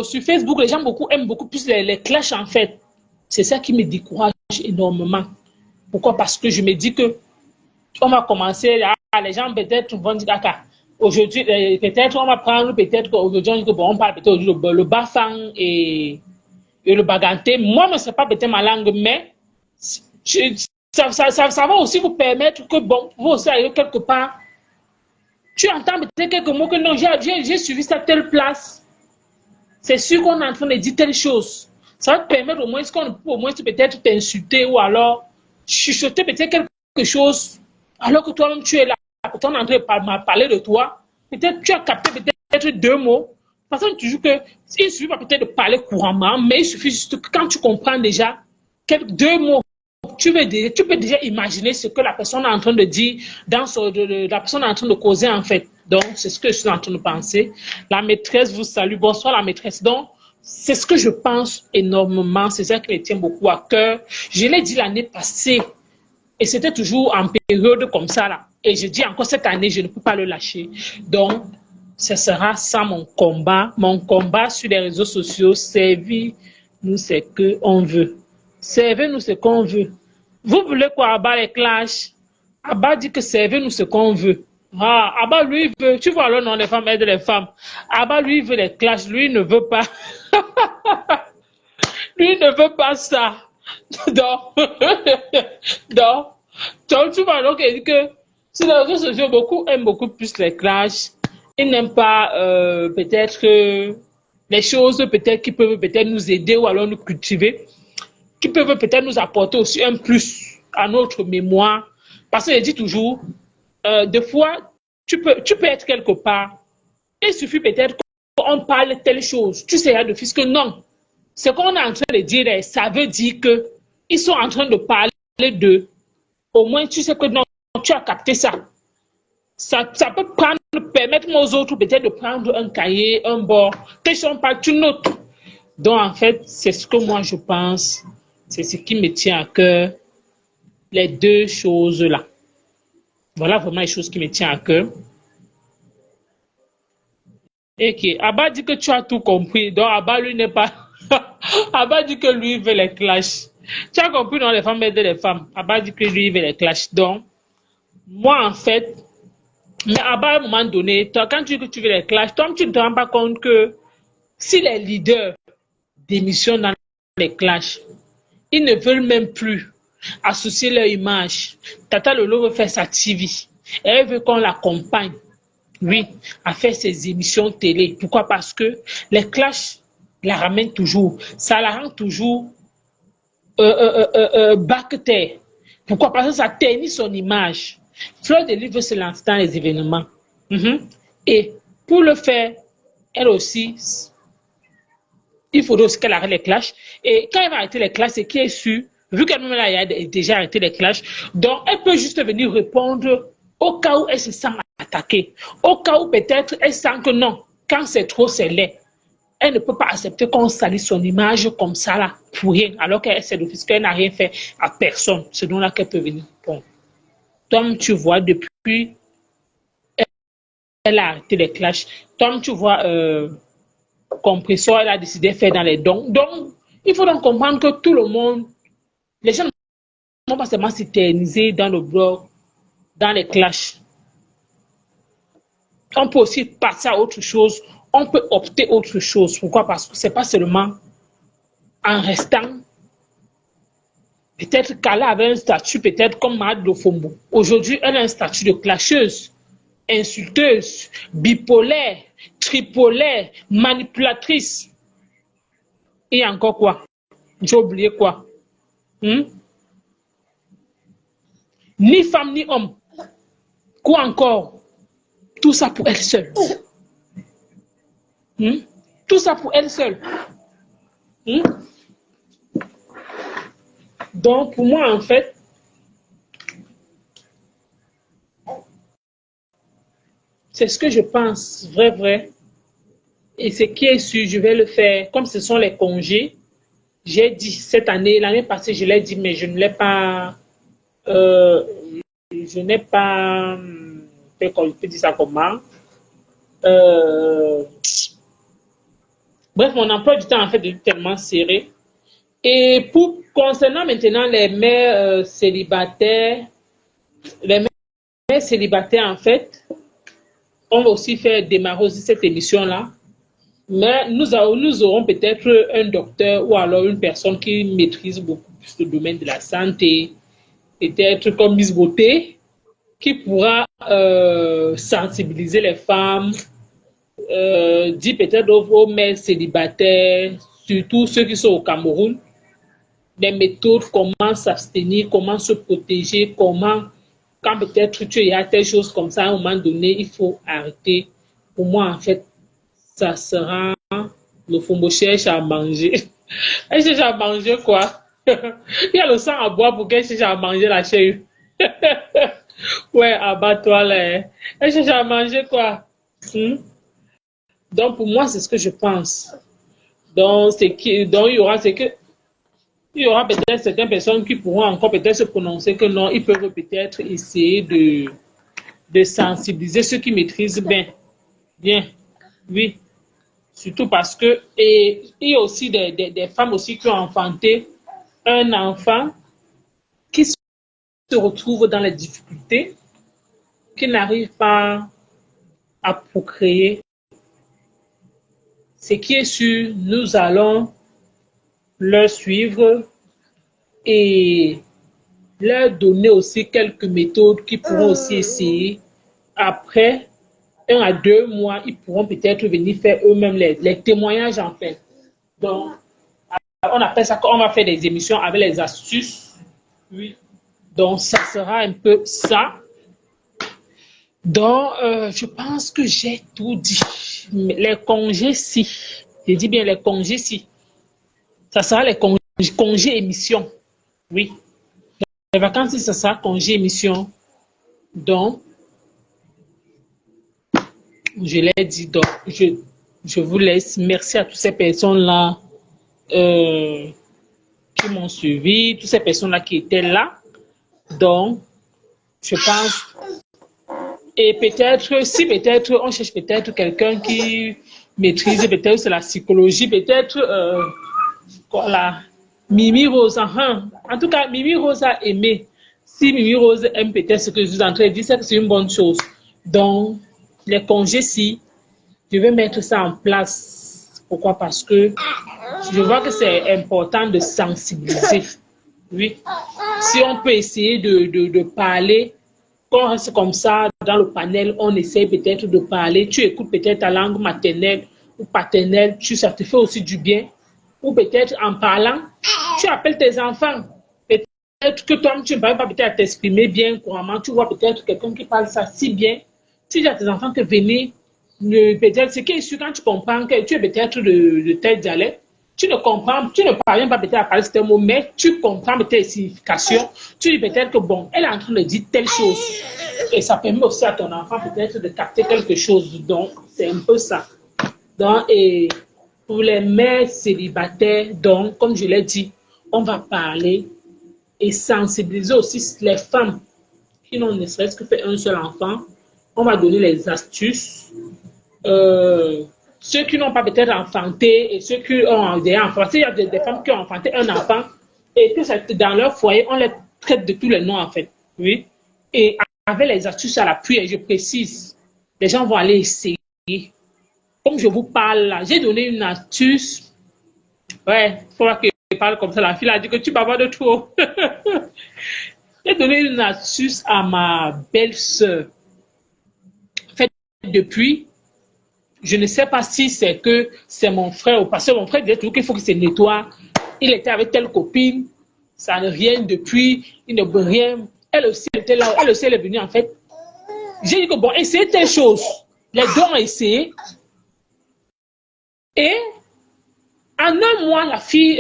sur Facebook, les gens aiment beaucoup plus les clashs en fait. C'est ça qui me décourage énormément. Pourquoi? Parce que je me dis que on va commencer, les gens peut-être vont dire, aujourd'hui, peut-être on va prendre, peut-être qu'aujourd'hui, on parle peut-être le bafang et le baganté. Moi, ce ne serait pas peut-être ma langue, mais ça va aussi vous permettre que, bon, vous aussi aller quelque part. Tu entends peut-être quelques mots que non, j'ai suivi ça à telle place. C'est sûr qu'on est en train de dire telle chose. Ça va te permettre au moins peut-être t'insulter ou alors chuchoter peut-être quelque chose alors que toi-même tu es là. Pourtant, on est en train de parler de toi. Peut-être tu as capté peut-être deux mots. Parce que toujours que il suffit pas peut-être de parler couramment, mais il suffit juste que quand tu comprends déjà deux mots, tu peux déjà imaginer ce que la personne est en train de dire, la personne est en train de causer en fait. Donc, c'est ce que je suis en train de penser. La maîtresse vous salue. Bonsoir la maîtresse. Donc, c'est ce que je pense énormément. C'est ça qui me tient beaucoup à cœur. Je l'ai dit l'année passée. Et c'était toujours en période comme ça là. Et je dis encore cette année, je ne peux pas le lâcher. Donc, ce sera ça mon combat. Mon combat sur les réseaux sociaux, servir-nous ce qu'on veut. Servez-nous ce qu'on veut. Vous voulez quoi, Abba, les clashs? Abba dit que servez-nous ce qu'on veut. Abba, lui, veut. Tu vois le nom des femmes aident les femmes. Abba, lui, veut les clashs. Lui, ne veut pas. Lui, ne veut pas ça. Donc, donc, tu vois, donc, il dit que sur les réseaux sociaux, beaucoup aiment beaucoup plus les clashs. Ils n'aiment pas peut-être les choses peut-être qui peuvent peut-être nous aider ou alors nous cultiver, qui peuvent peut-être nous apporter aussi un plus à notre mémoire. Parce que je dis toujours, des fois, tu peux être quelque part. Il suffit peut-être qu'on parle de telle chose. Tu sais d'office que non. Ce qu'on est en train de dire, ça veut dire qu'ils sont en train de parler de. Au moins, tu sais que non, tu as capté ça. Ça peut permettre aux autres peut-être de prendre un cahier, un bord, quelque chose, tu notes. Donc, en fait, c'est ce que moi je pense. C'est ce qui me tient à cœur. Les deux choses-là. Voilà vraiment les choses qui me tiennent à cœur. Ok. Abba dit que tu as tout compris. Donc, Abba, lui, n'est pas. Abba dit que lui veut les clashs. Tu as compris, non, les femmes aident les femmes. Abba dit que lui veut les clashs. Donc, moi, en fait, mais Abba, à un moment donné, toi, quand tu dis que tu veux les clashs, toi, tu ne te rends pas compte que si les leaders démissionnent dans les clashs, ils ne veulent même plus associer leur image. Tata Lolo veut faire sa TV. Et elle veut qu'on l'accompagne, oui, à faire ses émissions télé. Pourquoi? Parce que les clashs la ramènent toujours. Ça la rend toujours back-terre. Pourquoi? Parce que ça ternit son image. Fleur de Lys veut se lancer dans les événements. Et pour le faire, elle aussi, il faudrait aussi qu'elle arrête les clashs. Et quand elle va arrêter les clashs, c'est qui est sûr, vu qu'elle-même a déjà arrêté les clashs, donc elle peut juste venir répondre au cas où elle se sent attaquée. Au cas où peut-être elle sent que non, quand c'est trop, c'est laid. Elle ne peut pas accepter qu'on salisse son image comme ça là, pour rien, alors qu'elle sait d'office qu'elle n'a rien fait à personne. C'est donc là qu'elle peut venir. Bon. Tom, tu vois, depuis, elle a arrêté les clashs. Tom, tu vois, Compressor, elle a décidé de faire dans les dons. Donc, il faut donc comprendre que tout le monde, les gens ne vont pas seulement s'éterniser dans le blog, dans les clashs. On peut aussi passer à autre chose. on peut opter autre chose. Pourquoi? Parce que c'est pas seulement en restant peut-être qu'elle avait un statut peut-être comme Mad Lofombo. Aujourd'hui, elle a un statut de clasheuse, insulteuse, bipolaire, tripolaire, manipulatrice. Et encore quoi? J'ai oublié quoi? Hmm? Ni femme ni homme. Quoi encore? Tout ça pour elle seule. Hmm? Tout ça pour elle seule. Hmm? Donc, pour moi, en fait, c'est ce que je pense, vrai, vrai. Et ce qui est sûr, je vais le faire. Comme ce sont les congés, j'ai dit cette année, l'année passée, je l'ai dit, mais je ne l'ai pas, euh, je n'ai pas, je peux dire ça comment. Euh, Bref, mon emploi du temps, en fait, est tellement serré. Et pour concernant maintenant les mères célibataires, en fait, on va aussi faire démarrer aussi cette émission-là. Mais nous aurons peut-être un docteur ou alors une personne qui maîtrise beaucoup plus le domaine de la santé, peut-être comme Miss Beauté, qui pourra sensibiliser les femmes, dire peut-être aux mères célibataires, surtout ceux qui sont au Cameroun, des méthodes, comment s'abstenir, comment se protéger, comment, quand peut-être tu as telle chose comme ça, à un moment donné, il faut arrêter. Pour moi, en fait, ça sera le fombo cherche à manger. Elle cherche à manger quoi? Il y a le sang à boire pour qu'elle cherche à manger la chèvre. Ouais, abat-toi là. Elle cherche à manger quoi? Hmm? Donc pour moi, c'est ce que je pense. Donc il y aura, c'est que il y aura peut-être certaines personnes qui pourront encore peut-être se prononcer que non, ils peuvent peut-être essayer de sensibiliser ceux qui maîtrisent bien. Bien, oui. Surtout parce que, et il y a aussi des femmes aussi qui ont enfanté un enfant qui se retrouve dans les difficultés, qui n'arrive pas à procréer. Ce qui est sûr, nous allons leur suivre et leur donner aussi quelques méthodes qu'ils pourront aussi essayer. Après 1 à 2 mois, ils pourront peut-être venir faire eux-mêmes les témoignages en fait. Donc, on appelle ça qu'on va faire des émissions avec les astuces. Oui. Donc, ça sera un peu ça. Donc, je pense que j'ai tout dit. Les congés, si. Je dis bien les congés, si. Ça sera les congés émissions. Oui. Les vacances, si, ça sera congé émission. Donc, je l'ai dit. Donc, je vous laisse. Merci à toutes ces personnes-là qui m'ont suivi, toutes ces personnes-là qui étaient là. Donc, je pense. Et peut-être, si peut-être, on cherche peut-être quelqu'un qui maîtrise peut-être la psychologie, peut-être, voilà, Mimi Rosa. En tout cas, Mimi Rosa a aimé. Si Mimi Rose aime peut-être ce que je suis en train de dire, c'est que c'est une bonne chose. Donc, les congés, si, je vais mettre ça en place. Pourquoi? Parce que je vois que c'est important de sensibiliser. Oui. Si on peut essayer de parler, quand on reste comme ça dans le panel, on essaie peut-être de parler. Tu écoutes peut-être ta langue maternelle ou paternelle, ça te fait aussi du bien. Ou peut-être en parlant, tu appelles tes enfants. Peut-être que toi, tu ne parles pas peut-être à t'exprimer bien couramment. Tu vois peut-être quelqu'un qui parle ça si bien. Tu dis à tes enfants que venez, peut-être, c'est que quand tu comprends que tu es peut-être de tel dialecte, tu ne comprends, tu ne parviens pas peut-être à parler ce mot, mais tu comprends peut-être les significations. Tu dis peut-être que bon, elle est en train de dire telle chose. Et ça permet aussi à ton enfant peut-être de capter quelque chose. Donc, c'est un peu ça. Donc, et pour les mères célibataires, donc, comme je l'ai dit, on va parler et sensibiliser aussi les femmes qui n'ont ne serait-ce que fait un seul enfant. On va donner les astuces. Ceux qui n'ont pas peut-être enfanté et ceux qui ont déjà enfanté, il y a des femmes qui ont enfanté un enfant et que dans leur foyer, on les traite de tous les noms en fait. Oui. Et avec les astuces à l'appui, et je précise, les gens vont aller essayer. Comme je vous parle là, j'ai donné une astuce. Ouais, il faudra que je parle comme ça. La fille a dit que tu vas voir de trop. J'ai donné une astuce à ma belle-sœur. En fait, depuis, je ne sais pas si c'est que c'est mon frère ou parce que mon frère disait toujours qu'il faut que c'est nettoie. Il était avec telle copine, ça ne vient depuis, il ne veut rien. Elle aussi, elle était là, elle aussi, elle est venue en fait. J'ai dit que bon, essayez telle chose. Les deux ont essayé. Et en un mois, la fille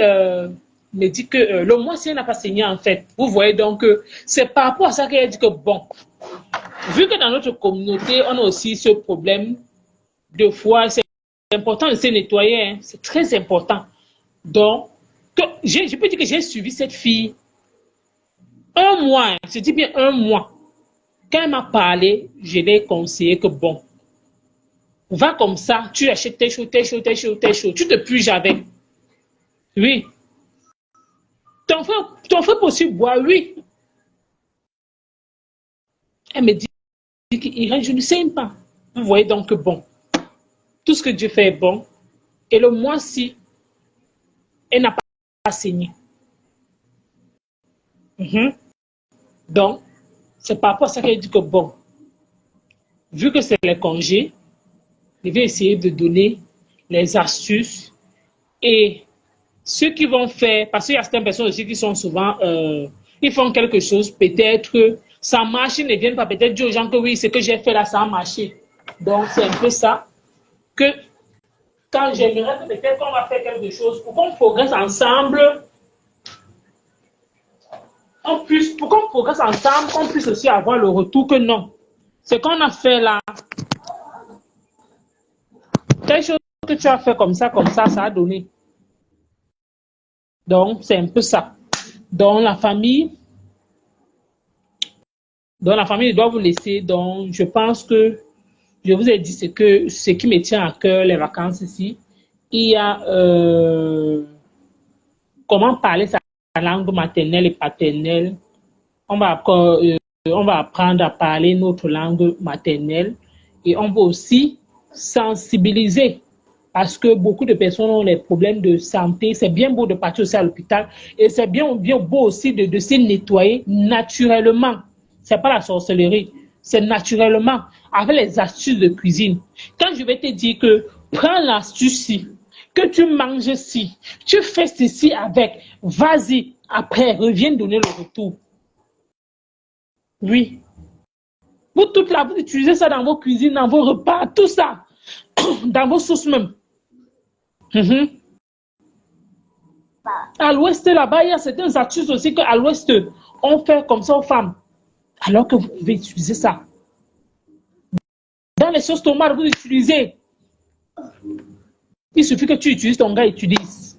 me dit que le mois, si elle n'a pas saigné en fait. Vous voyez donc que c'est par rapport à ça qu'elle a dit que bon, vu que dans notre communauté, on a aussi ce problème de fois, c'est important de se nettoyer, hein, c'est très important. Donc, je peux dire que j'ai suivi cette fille un mois, hein, je dis bien un mois. Quand elle m'a parlé, je lui ai conseillé que bon, va comme ça, tu achètes tes choses, tes choses, tes choses, tes choses, tu te puges avec. Oui. Ton frère peut aussi boire, oui. Elle me dit qu'il je ne sais pas. Vous voyez donc que bon, tout ce que Dieu fait est bon. Et le mois-ci, elle n'a pas saigné. Donc, c'est par rapport à ça qu'elle dit que bon, vu que c'est les congés, je vais essayer de donner les astuces et ceux qui vont faire, parce qu'il y a certaines personnes aussi qui sont souvent, ils font quelque chose, peut-être ça marche, ils ne viennent pas peut-être dire aux gens que oui, ce que j'ai fait là, ça a marché. Donc, c'est un peu ça que quand j'aimerais que peut-être qu'on va faire quelque chose pour qu'on progresse ensemble, pour qu'on progresse ensemble, qu'on puisse aussi avoir le retour que non. Ce qu'on a fait là, quelque chose que tu as fait comme ça a donné. Donc, c'est un peu ça. Dans la famille, je dois vous laisser. Donc, je pense que je vous ai dit ce qui me tient à cœur, les vacances ici. Il y a comment parler sa langue maternelle et paternelle. On va apprendre à parler notre langue maternelle et on va aussi sensibiliser parce que beaucoup de personnes ont des problèmes de santé. C'est bien beau de partir aussi à l'hôpital et c'est bien beau aussi de se nettoyer naturellement. C'est pas la sorcellerie, c'est naturellement avec les astuces de cuisine. Quand je vais te dire que prends l'astuce-ci, que tu manges ci, tu fais ceci avec, vas-y, après, reviens donner le retour. Oui. Vous toute la vous utilisez ça dans vos cuisines, dans vos repas, tout ça, dans vos sauces même. À l'ouest, là-bas, il y a certaines astuces aussi qu'à l'ouest, on fait comme ça aux femmes. Alors que vous pouvez utiliser ça. Dans les sauces tomates, vous utilisez. Il suffit que tu utilises, ton gars utilise.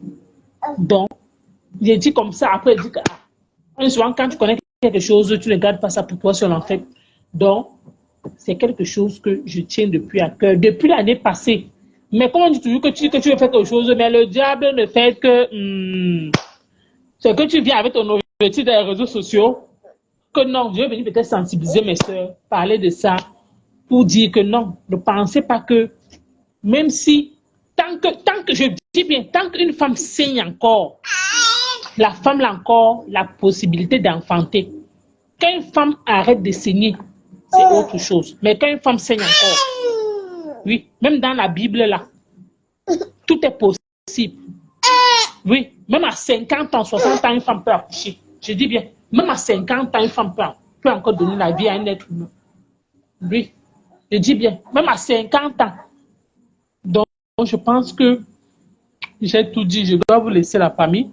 Donc, il dit comme ça, après, il dit que souvent, quand tu connais quelque chose, tu ne gardes pas ça pour toi seul, en fait. Donc, c'est quelque chose que je tiens depuis à cœur, depuis l'année passée. Mais comme on dit toujours que tu veux faire quelque chose, mais le diable ne fait que... c'est que tu viens avec ton objectif des réseaux sociaux, que non, je vais venir peut-être sensibiliser mes soeurs, parler de ça, pour dire que non, ne pensez pas que, même si, tant que je dis bien, tant qu'une femme saigne encore, la femme a encore la possibilité d'enfanter. Quand une femme arrête de saigner, c'est autre chose. Mais quand une femme saigne encore, oui, même dans la Bible, là, tout est possible. Oui, même à 50 ans, 60 ans, une femme peut accoucher. Je dis bien, même à 50 ans, une femme peut encore donner la vie à un être humain. Oui, je dis bien, même à 50 ans. Donc, je pense que j'ai tout dit. Je dois vous laisser la famille.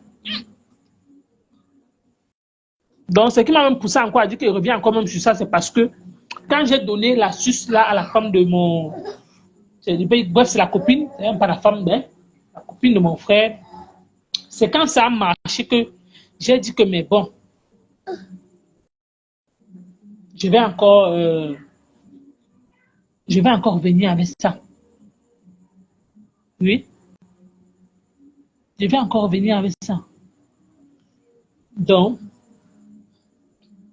Donc, ce qui m'a même poussé encore à dire qu'il revient encore même sur ça, c'est parce que quand j'ai donné l'astuce là à la femme de mon... Bref, c'est la copine, c'est pas la femme, mais la copine de mon frère. C'est quand ça a marché que j'ai dit que, mais bon, je vais encore venir avec ça. Oui, je vais encore venir avec ça. Donc,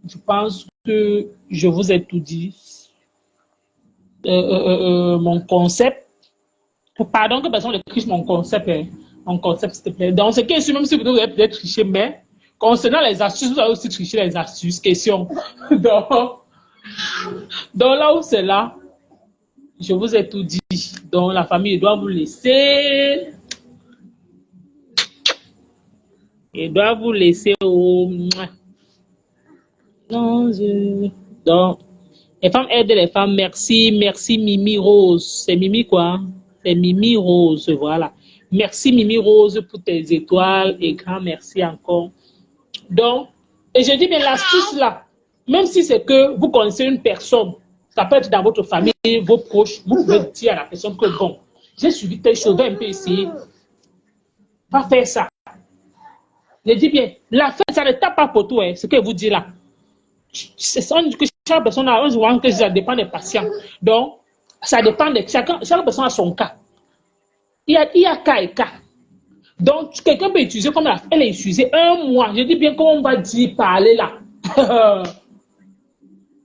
je pense que je vous ai tout dit. Mon concept, Pardon que personne ne triche mon concept, s'il te plaît. Donc, ce qui est sûr, même si vous avez peut-être triché, mais concernant les astuces, vous avez aussi triché les astuces, question. Donc, donc là où c'est là, je vous ai tout dit. Donc, la famille doit vous laisser. Il doit vous laisser au... Non, Donc, les femmes aident les femmes. Merci, merci Mimi Rose. C'est Mimi quoi? C'est Mimi Rose, voilà. Merci Mimi Rose pour tes étoiles et grand merci encore. Donc, et je dis bien l'astuce là, même si c'est que vous connaissez une personne, ça peut être dans votre famille, vos proches, vous pouvez dire à la personne que bon, j'ai suivi telle chose, un peu essayer. Pas faire ça. Je dis bien, la fête, ça ne tape pas pour toi, ce que vous dites là. C'est ça que chaque personne a, on que ça dépend des patients. Donc, ça dépend de chaque personne a son cas. Il y a cas et cas. Donc, quelqu'un peut utiliser comme elle a utilisé un mois. Je dis bien comment on va dire parler là.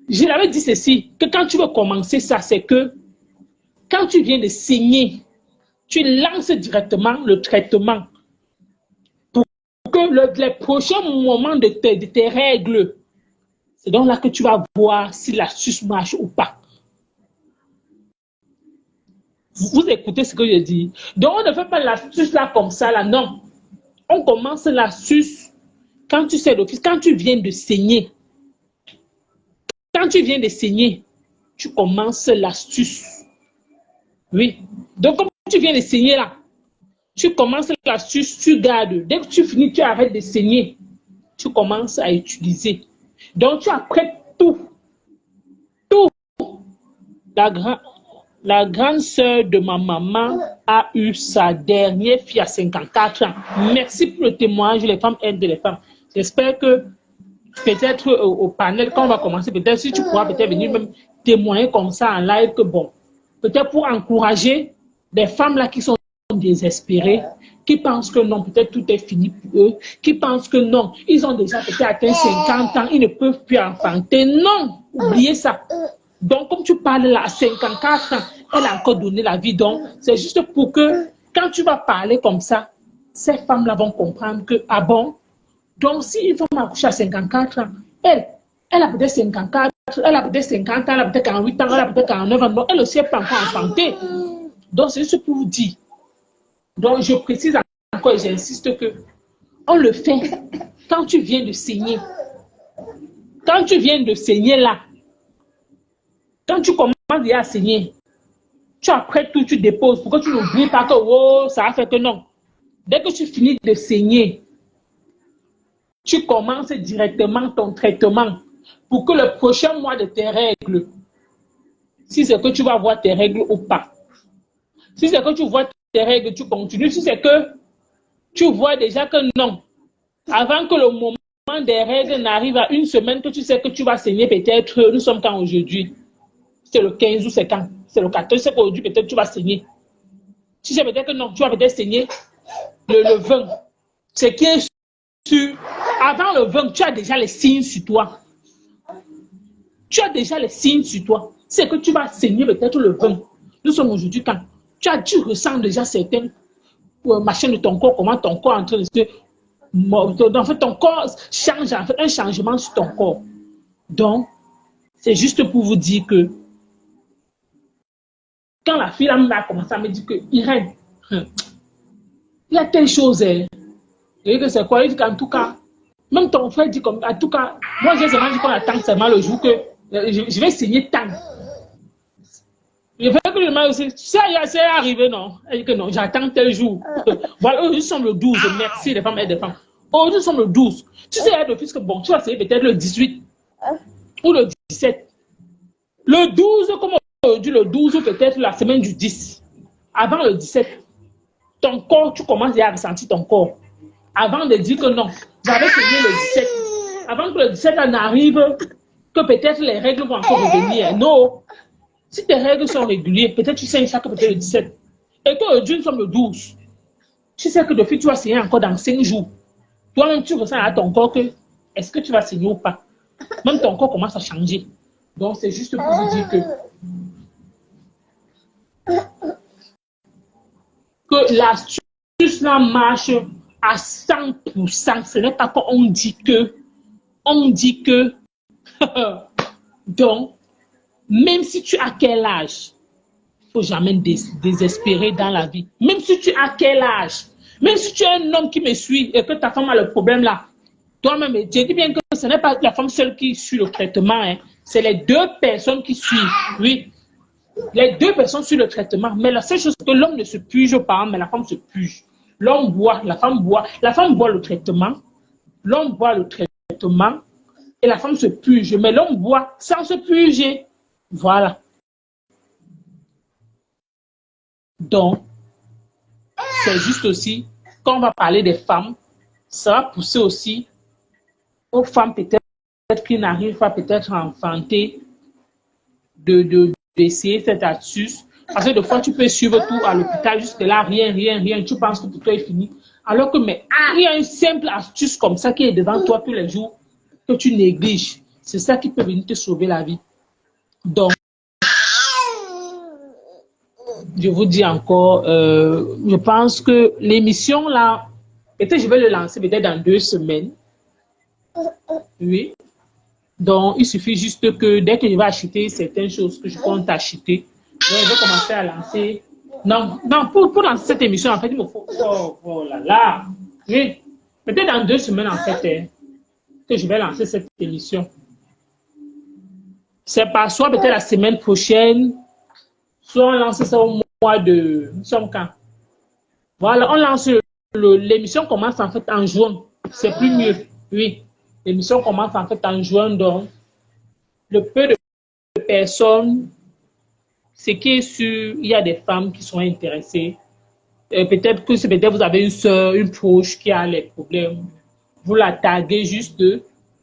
Je l'avais dit ceci, que quand tu veux commencer ça, c'est que quand tu viens de signer, tu lances directement le traitement pour que les prochains moments de tes règles, c'est donc là que tu vas voir si l'astuce marche ou pas. Vous écoutez ce que je dis. Donc, on ne fait pas l'astuce là comme ça, là, non. On commence l'astuce quand tu sais d'office, quand tu viens de saigner. Quand tu viens de saigner, tu commences l'astuce. Oui. Donc, comme tu viens de saigner là, tu commences l'astuce, tu gardes. Dès que tu finis, tu arrêtes de saigner. Tu commences à utiliser. Donc, tu apprêtes tout. Tout. La grande sœur de ma maman a eu sa dernière fille à 54 ans. Merci pour le témoignage. Les femmes aident les femmes. J'espère que peut-être au panel, quand on va commencer, peut-être si tu pourras peut-être venir même témoigner comme ça en live, que bon, peut-être pour encourager des femmes là qui sont désespérées, qui pensent que non, peut-être tout est fini pour eux, qui pensent que non, ils ont déjà peut-être atteint 50 ans, ils ne peuvent plus enfanter. Non, oubliez ça. Donc, comme tu parles là, à 54 ans, elle a encore donné la vie. Donc, c'est juste pour que quand tu vas parler comme ça, ces femmes-là vont comprendre que, ah bon, donc si une femme a accouché à 54 ans, elle a peut-être 54, elle a peut-être 50 ans, elle a peut-être 48 ans, elle a peut-être 49 ans, donc elle aussi n'est pas encore enfantée. Donc, c'est juste pour vous dire. Donc, je précise encore et j'insiste que on le fait quand tu viens de saigner. Quand tu viens de saigner là, quand tu commences déjà à saigner, tu apprêtes tout, tu déposes pour que tu n'oublies pas que oh, ça a fait que non. Dès que tu finis de saigner, tu commences directement ton traitement pour que le prochain mois de tes règles, si c'est que tu vas voir tes règles ou pas, si c'est que tu vois tes règles, tu continues. Si c'est que tu vois déjà que non, avant que le moment des règles n'arrive à une semaine, que tu sais que tu vas saigner peut-être, nous sommes quand aujourd'hui? C'est le 15 ou c'est quand? C'est le 14, c'est qu'aujourd'hui peut-être tu vas saigner. Si c'est peut-être que non, tu vas peut-être saigner le 20. Ce qui est sûr, avant le 20, tu as déjà les signes sur toi. Tu as déjà les signes sur toi. C'est que tu vas saigner peut-être le 20. Nous sommes aujourd'hui quand? Tu ressens déjà certaines machines de ton corps, comment ton corps est en train de se... En fait, ton corps change, en fait, un changement sur ton corps. Donc, c'est juste pour vous dire que quand la fille a commencé à me dire que Irène, il y a telle chose, et que c'est quoi? Il dit qu'en tout cas, même ton frère dit comme, en tout cas, moi j'ai seulement dit qu'on attend seulement le jour que je vais signer tant. Je veux que le mal aussi, c'est arrivé, non? Elle dit que non, j'attends tel jour. Voilà, aujourd'hui nous sommes le 12, merci les femmes et les femmes. Aujourd'hui nous sommes le 12. Tu sais, il y a de que bon, tu vas essayer peut-être le 18 ou le 17. Le 12, comme aujourd'hui, le 12 ou peut-être la semaine du 10. Avant le 17, ton corps, tu commences à ressentir ton corps. Avant de dire que non, j'avais signé le 17. Avant que le 17 n'arrive, que peut-être les règles vont encore revenir. Non. Si tes règles sont régulières, peut-être tu saignes chaque peut-être le 17. Et qu'aujourd'hui, nous sommes le 12. Tu sais que depuis, tu vas saigner encore dans 5 jours. Toi-même, tu ressens à ton corps que est-ce que tu vas saigner ou pas. Même ton corps commence à changer. Donc, c'est juste pour vous dire que que l'astuce là marche à 100%. Ce n'est pas qu'on dit que. On dit que. Donc, même si tu as quel âge, il ne faut jamais désespérer dans la vie. Même si tu as quel âge, même si tu es un homme qui me suit et que ta femme a le problème là, toi-même, je dis bien que ce n'est pas la femme seule qui suit le traitement, hein. C'est les deux personnes qui suivent. Oui, les deux personnes suivent le traitement. Mais la seule chose, c'est que l'homme ne se puge pas, mais la femme se puge. L'homme boit, la femme boit. La femme boit le traitement, l'homme boit le traitement et la femme se puge. Mais l'homme boit sans se puger. Voilà. Donc, c'est juste aussi, quand on va parler des femmes, ça va pousser aussi aux femmes peut-être qui n'arrivent pas peut-être à enfanter d'essayer cette astuce. Parce que des fois, tu peux suivre tout à l'hôpital, jusque-là, rien. Tu penses que pour toi est fini. Alors que, mais il y a une simple astuce comme ça qui est devant toi tous les jours que tu négliges. C'est ça qui peut venir te sauver la vie. Donc, je vous dis encore, je pense que l'émission là, peut-être je vais le lancer peut-être dans 2 semaines. Oui. Donc, il suffit juste que dès que je vais acheter certaines choses que je compte acheter, je vais commencer à lancer. Non, pour lancer cette émission, en fait, il me faut. Oh là là. Oui. Peut-être dans 2 semaines, en fait, que je vais lancer cette émission. C'est pas soit peut-être la semaine prochaine, soit on lance ça au mois de. Nous sommes quand? Voilà, on lance l'émission commence en fait en juin. C'est plus mieux. Oui. L'émission commence en fait en juin, donc le peu de personnes, ce qui est sûr, il y a des femmes qui sont intéressées. Peut-être que peut-être vous avez une soeur, une proche qui a les problèmes. Vous la taguez juste,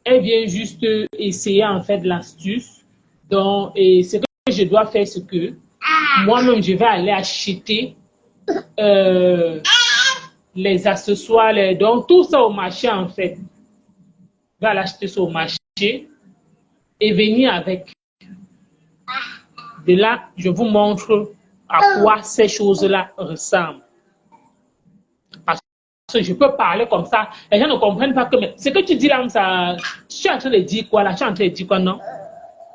elle vient juste essayer en fait l'astuce. Donc, et ce que je dois faire, c'est que moi-même, je vais aller acheter les accessoires, donc tout ça au marché en fait. Je vais aller acheter ça au marché et venir avec. De là, je vous montre à quoi ces choses-là ressemblent. Parce que je peux parler comme ça, les gens ne comprennent pas que mais ce que tu dis là, ça, je suis en train de dire quoi là, je suis en train de dire quoi, non?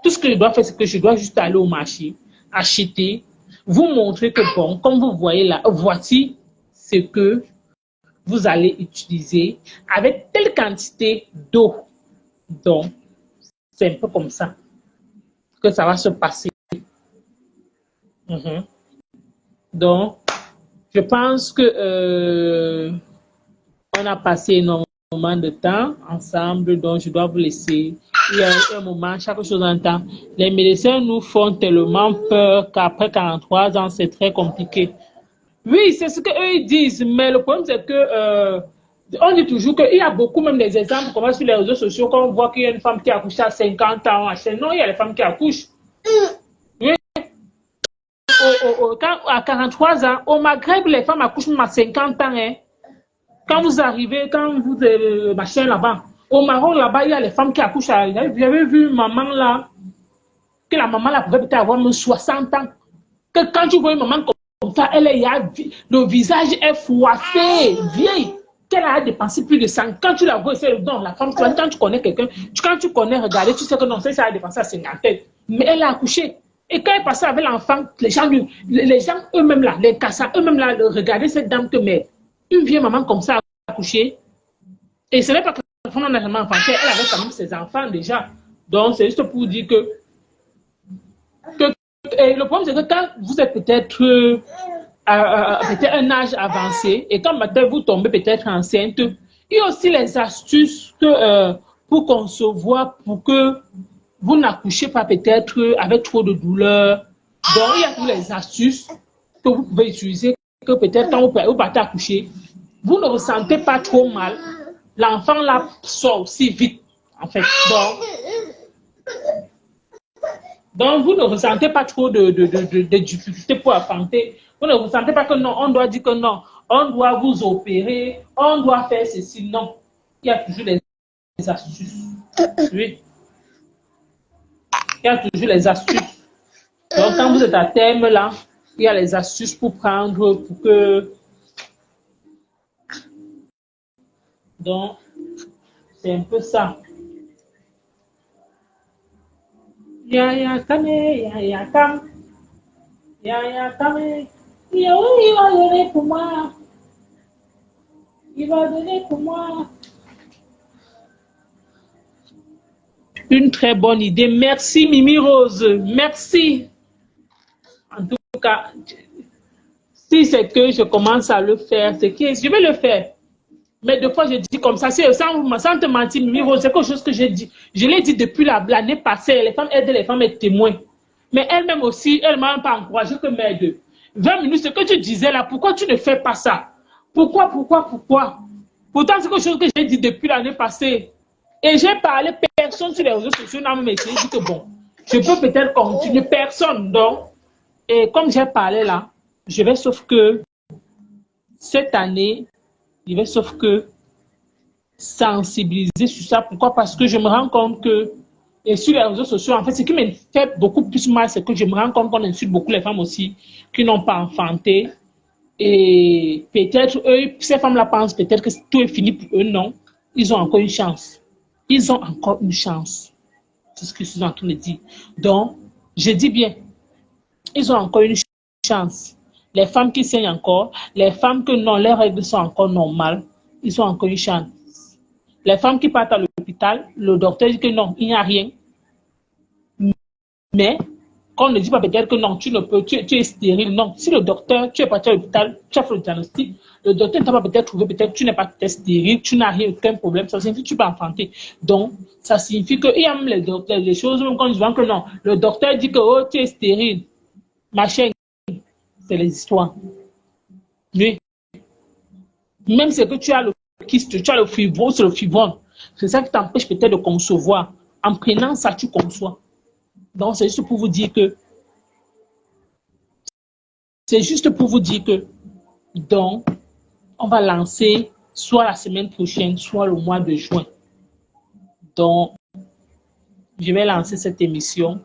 Tout ce que je dois faire, c'est que je dois juste aller au marché, acheter, vous montrer que bon, comme vous voyez là, voici ce que vous allez utiliser avec telle quantité d'eau. Donc, c'est un peu comme ça que ça va se passer. Donc, je pense que on a passé énormément de temps ensemble, donc je dois vous laisser. Il y a un moment, chaque chose en temps. Les médecins nous font tellement peur qu'après 43 ans, c'est très compliqué. Oui, c'est ce qu'eux ils disent, mais le problème c'est que on dit toujours qu'il y a beaucoup même des exemples comme ça sur les réseaux sociaux quand on voit qu'il y a une femme qui a accouché à 50 ans. Non, il y a les femmes qui accouchent. Oui. Quand, à 43 ans, au Maghreb, les femmes accouchent même à 50 ans. Hein. Quand vous arrivez, quand vous machin là-bas, au Maroc, là-bas, il y a les femmes qui accouchent. J'avais vu une maman là, que la maman là pouvait peut-être avoir même 60 ans. Que quand tu vois une maman comme ça, le visage est froissé, vieille, qu'elle a dépensé plus de 100. Quand tu la vois, c'est non, la femme, quand tu connais quelqu'un, quand tu connais, regardez, tu sais que non, ça a dépensé à 50. Mais elle a accouché. Et quand elle passait avec l'enfant, les gens eux-mêmes là, les cassants, eux-mêmes là, regardaient cette dame que mais une vieille maman comme ça a accouché. Et ce n'est pas que la femme n'a jamais enfanté, elle avait quand même ses enfants déjà. Donc c'est juste pour dire que et le problème, c'est que quand vous êtes peut-être un âge avancé et quand maintenant vous tombez peut-être enceinte, il y a aussi les astuces pour concevoir, pour que vous n'accouchez pas peut-être avec trop de douleur. Donc, il y a toutes les astuces que vous pouvez utiliser, que peut-être quand vous partez accoucher, vous ne ressentez pas trop mal. L'enfant là sort aussi vite, en fait. Donc, vous ne ressentez pas trop de difficultés pour enfanter. Vous ne ressentez pas que non, on doit dire que non, on doit vous opérer, on doit faire ceci. Non, il y a toujours les astuces. Oui. Il y a toujours les astuces. Donc, quand vous êtes à terme là, il y a les astuces pour prendre, pour que Donc, c'est un peu ça. Ya kame, ya kam, ya kame. Il va donner pour moi. Il va donner pour moi. Une très bonne idée. Merci, Mimi Rose. Merci. En tout cas, si c'est que je commence à le faire, c'est que je vais le faire. Mais deux fois, je dis comme ça, sans te mentir, Mimi Rose, c'est quelque chose que j'ai dit. Je l'ai dit depuis l'année passée. Les femmes aident les femmes à être témoins. Mais elle-même aussi, elle ne m'a pas encouragé que m'aide. 20 minutes, ce que tu disais là, pourquoi tu ne fais pas ça? Pourquoi? Pourtant, c'est quelque chose que j'ai dit depuis l'année passée. Et j'ai parlé, personne sur les réseaux sociaux n'a même essayé. J'ai dit que bon, je peux peut-être continuer, personne. Donc, et comme j'ai parlé là, je vais sauf que cette année, je vais sauf que sensibiliser sur ça. Pourquoi? Parce que je me rends compte que, et sur les réseaux sociaux, en fait, ce qui me fait beaucoup plus mal, c'est que je me rends compte qu'on insulte beaucoup les femmes aussi qui n'ont pas enfanté. Et peut-être, eux, ces femmes-là pensent peut-être que tout est fini pour eux. Non, ils ont encore une chance. Ils ont encore une chance. C'est ce que je suis en train de dire. Donc, je dis bien, ils ont encore une chance. Les femmes qui saignent encore, les femmes que non, leurs règles sont encore normales, ils ont encore une chance. Les femmes qui partent à l'hôpital, le docteur dit que non, il n'y a rien. Mais, qu'on ne dit pas peut-être que non, tu ne peux, tu es stérile. Non, si le docteur, tu es parti à l'hôpital, tu as fait le diagnostic, le docteur ne t'a pas peut-être trouvé, peut-être tu n'es pas stérile, tu n'as rien, aucun problème, ça signifie que tu peux enfanter. Donc, ça signifie qu'il y a même les choses, même quand je vois que non, le docteur dit que oh, tu es stérile, machin, c'est les histoires. Oui. Même si que tu as le kyste, tu as le fibrose, le fibrome, c'est ça qui t'empêche peut-être de concevoir. En prenant ça, tu conçois. Donc, c'est juste pour vous dire que, donc, on va lancer soit la semaine prochaine, soit le mois de juin. Donc, je vais lancer cette émission.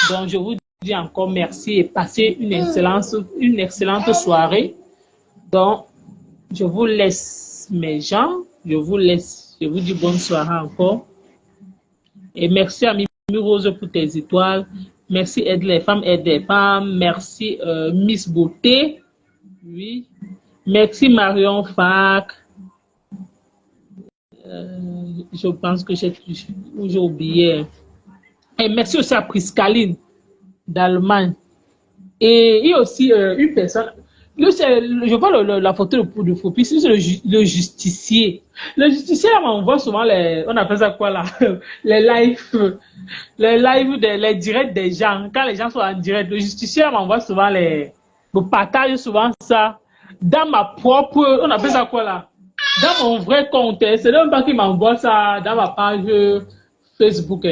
Donc, je vous dis encore merci et passez une excellente soirée. Donc, je vous laisse, mes gens. Je vous dis bonne soirée encore. Et merci à Mimi Rose pour tes étoiles. Merci Aide les femmes, Aide les femmes. Merci Miss Beauté. Oui. Merci Marion Fac. Je pense que j'ai oublié. Et merci aussi à Priscaline d'Allemagne. Et il y a aussi une personne. Je vois la photo de Fopis, c'est le justicier. Le justicier m'envoie souvent on appelle ça quoi là? Les lives, les directs des gens. Quand les gens sont en direct, le justicier m'envoie souvent me partage souvent ça dans ma propre, on appelle ça quoi là? Dans mon vrai compte. C'est même pas qu'il m'envoie ça dans ma page Facebook,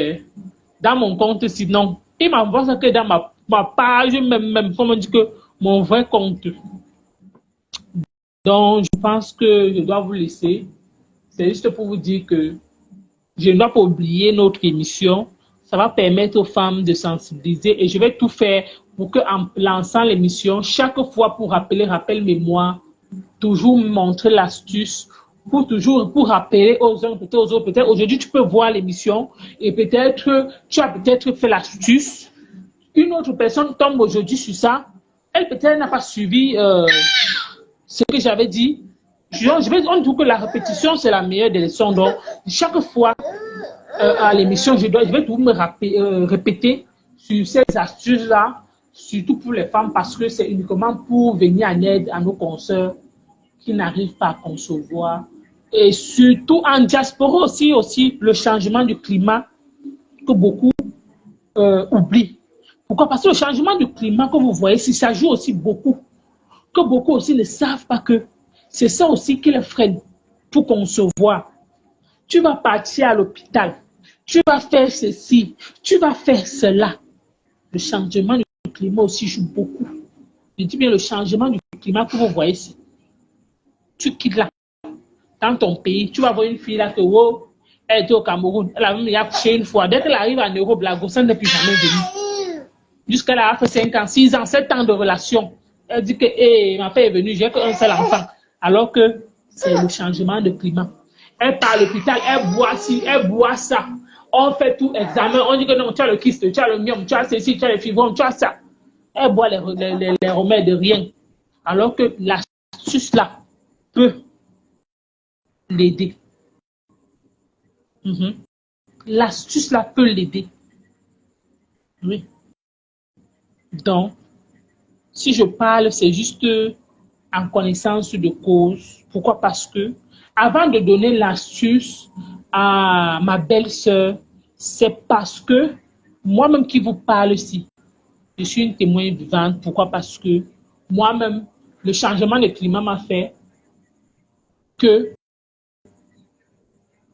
dans mon compte sinon. Il m'envoie ça que dans ma page, même, comme on dit que mon vrai compte. Donc, je pense que je dois vous laisser. C'est juste pour vous dire que je ne dois pas oublier notre émission. Ça va permettre aux femmes de sensibiliser et je vais tout faire pour qu'en lançant l'émission, chaque fois pour rappel mémoire, toujours montrer l'astuce, pour rappeler aux uns, peut-être aux autres. Peut-être aujourd'hui, tu peux voir l'émission et peut-être tu as peut-être fait l'astuce. Une autre personne tombe aujourd'hui sur ça. Elle peut-être n'a pas suivi ce que j'avais dit. On dit que la répétition, c'est la meilleure des leçons. Donc, chaque fois à l'émission, je vais tout me répéter sur ces astuces-là, surtout pour les femmes, parce que c'est uniquement pour venir en aide à nos consoeurs qui n'arrivent pas à concevoir. Et surtout en diaspora aussi le changement du climat que beaucoup oublient. Pourquoi? Parce que le changement du climat que vous voyez, si ça joue aussi beaucoup, que beaucoup aussi ne savent pas que c'est ça aussi qui les freine pour concevoir. Tu vas partir à l'hôpital, tu vas faire ceci, tu vas faire cela. Le changement du climat aussi joue beaucoup. Je dis bien le changement du climat que vous voyez ici. Tu quittes là, dans ton pays, tu vas voir une fille là que oh, elle était au Cameroun, elle a même accouché une fois. Dès qu'elle arrive en Europe, la grossesse n'est plus jamais venue. Jusqu'à là, elle a fait 5 ans, 6 ans, 7 ans de relation. Elle dit que ma fille est venue, j'ai qu'un seul enfant. Alors que c'est le changement de climat. Elle part à l'hôpital, elle boit ci, elle boit ça. On fait tout examen, on dit que non, tu as le kyste, tu as le myome, tu as ceci, tu as les fibromes, tu as ça. Elle boit les remèdes de rien. Alors que l'astuce là peut l'aider. Mhm. L'astuce là peut l'aider. Oui. Donc, si je parle, c'est juste en connaissance de cause. Pourquoi? Parce que avant de donner l'astuce à ma belle-sœur, c'est parce que moi-même qui vous parle ici, je suis une témoin vivante. Pourquoi? Parce que moi-même, le changement de climat m'a fait que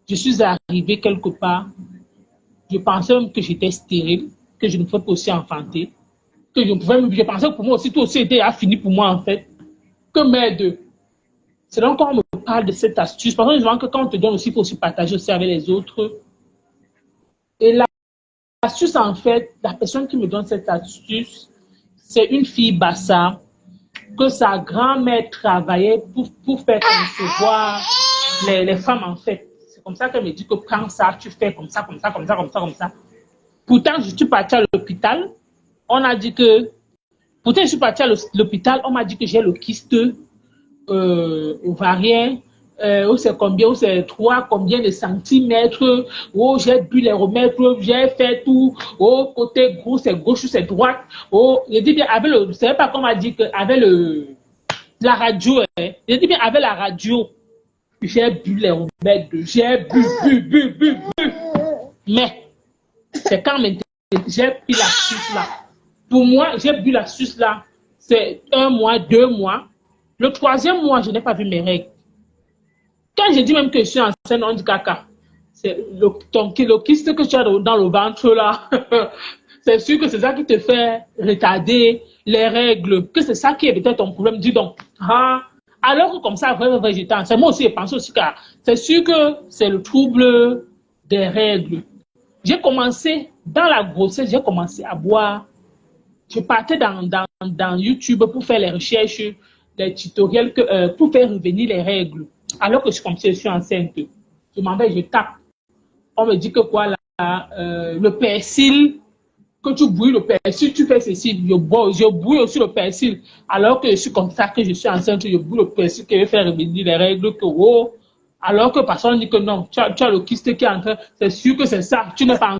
je suis arrivée quelque part. Je pensais même que j'étais stérile, que je ne pouvais pas aussi enfanter, que je pensais que pour moi aussi, tout aussi était fini pour moi en fait. Que mes deux. C'est donc quand on me parle de cette astuce, parce que quand on te donne aussi, il faut aussi partager aussi avec les autres. Et l'astuce, en fait, la personne qui me donne cette astuce, c'est une fille Bassa que sa grand-mère travaillait pour faire concevoir les femmes, en fait. C'est comme ça qu'elle me dit que prends ça, tu fais comme ça, comme ça, comme ça, comme ça, comme ça. Pourtant, je suis partie à l'hôpital. On a dit que, pourtant, je suis partie à l'hôpital, on m'a dit que j'ai le kyste ovarien, où c'est combien, où c'est 3, combien de centimètres, où j'ai bu les remèdes, j'ai fait tout, au côté gauche, c'est gauche, c'est droite, je dis bien, avec le, c'est pas qu'on m'a dit que, avec la radio, je dis bien, avec la radio, j'ai bu les remèdes, j'ai bu, mais, c'est quand même, j'ai pris la suce là. Pour moi, j'ai bu la suce là, c'est 1 mois, 2 mois. Le 3e mois, je n'ai pas vu mes règles. Quand je dis même que je suis enceinte, on dit caca. C'est le kyste que tu as dans le ventre là. C'est sûr que c'est ça qui te fait retarder les règles. Que c'est ça qui est peut-être ton problème. Dis donc. Ah. Alors que comme ça, vrai, j'étais enceinte. Moi aussi, je pense aussi que c'est sûr que c'est le trouble des règles. J'ai commencé, dans la grossesse, j'ai commencé à boire. Je partais dans YouTube pour faire les recherches, les tutoriels pour faire revenir les règles. Alors que comme si je suis enceinte, je m'en vais, je tape. On me dit que quoi là, le persil, que tu bouilles le persil, tu fais ceci. Je bouille aussi le persil. Alors que je suis comme ça, que je suis enceinte, je bouille le persil qui veut faire revenir les règles. Que, oh, alors que personne dit que non, tu as le kyste qui est en train, c'est sûr que c'est ça, tu n'es pas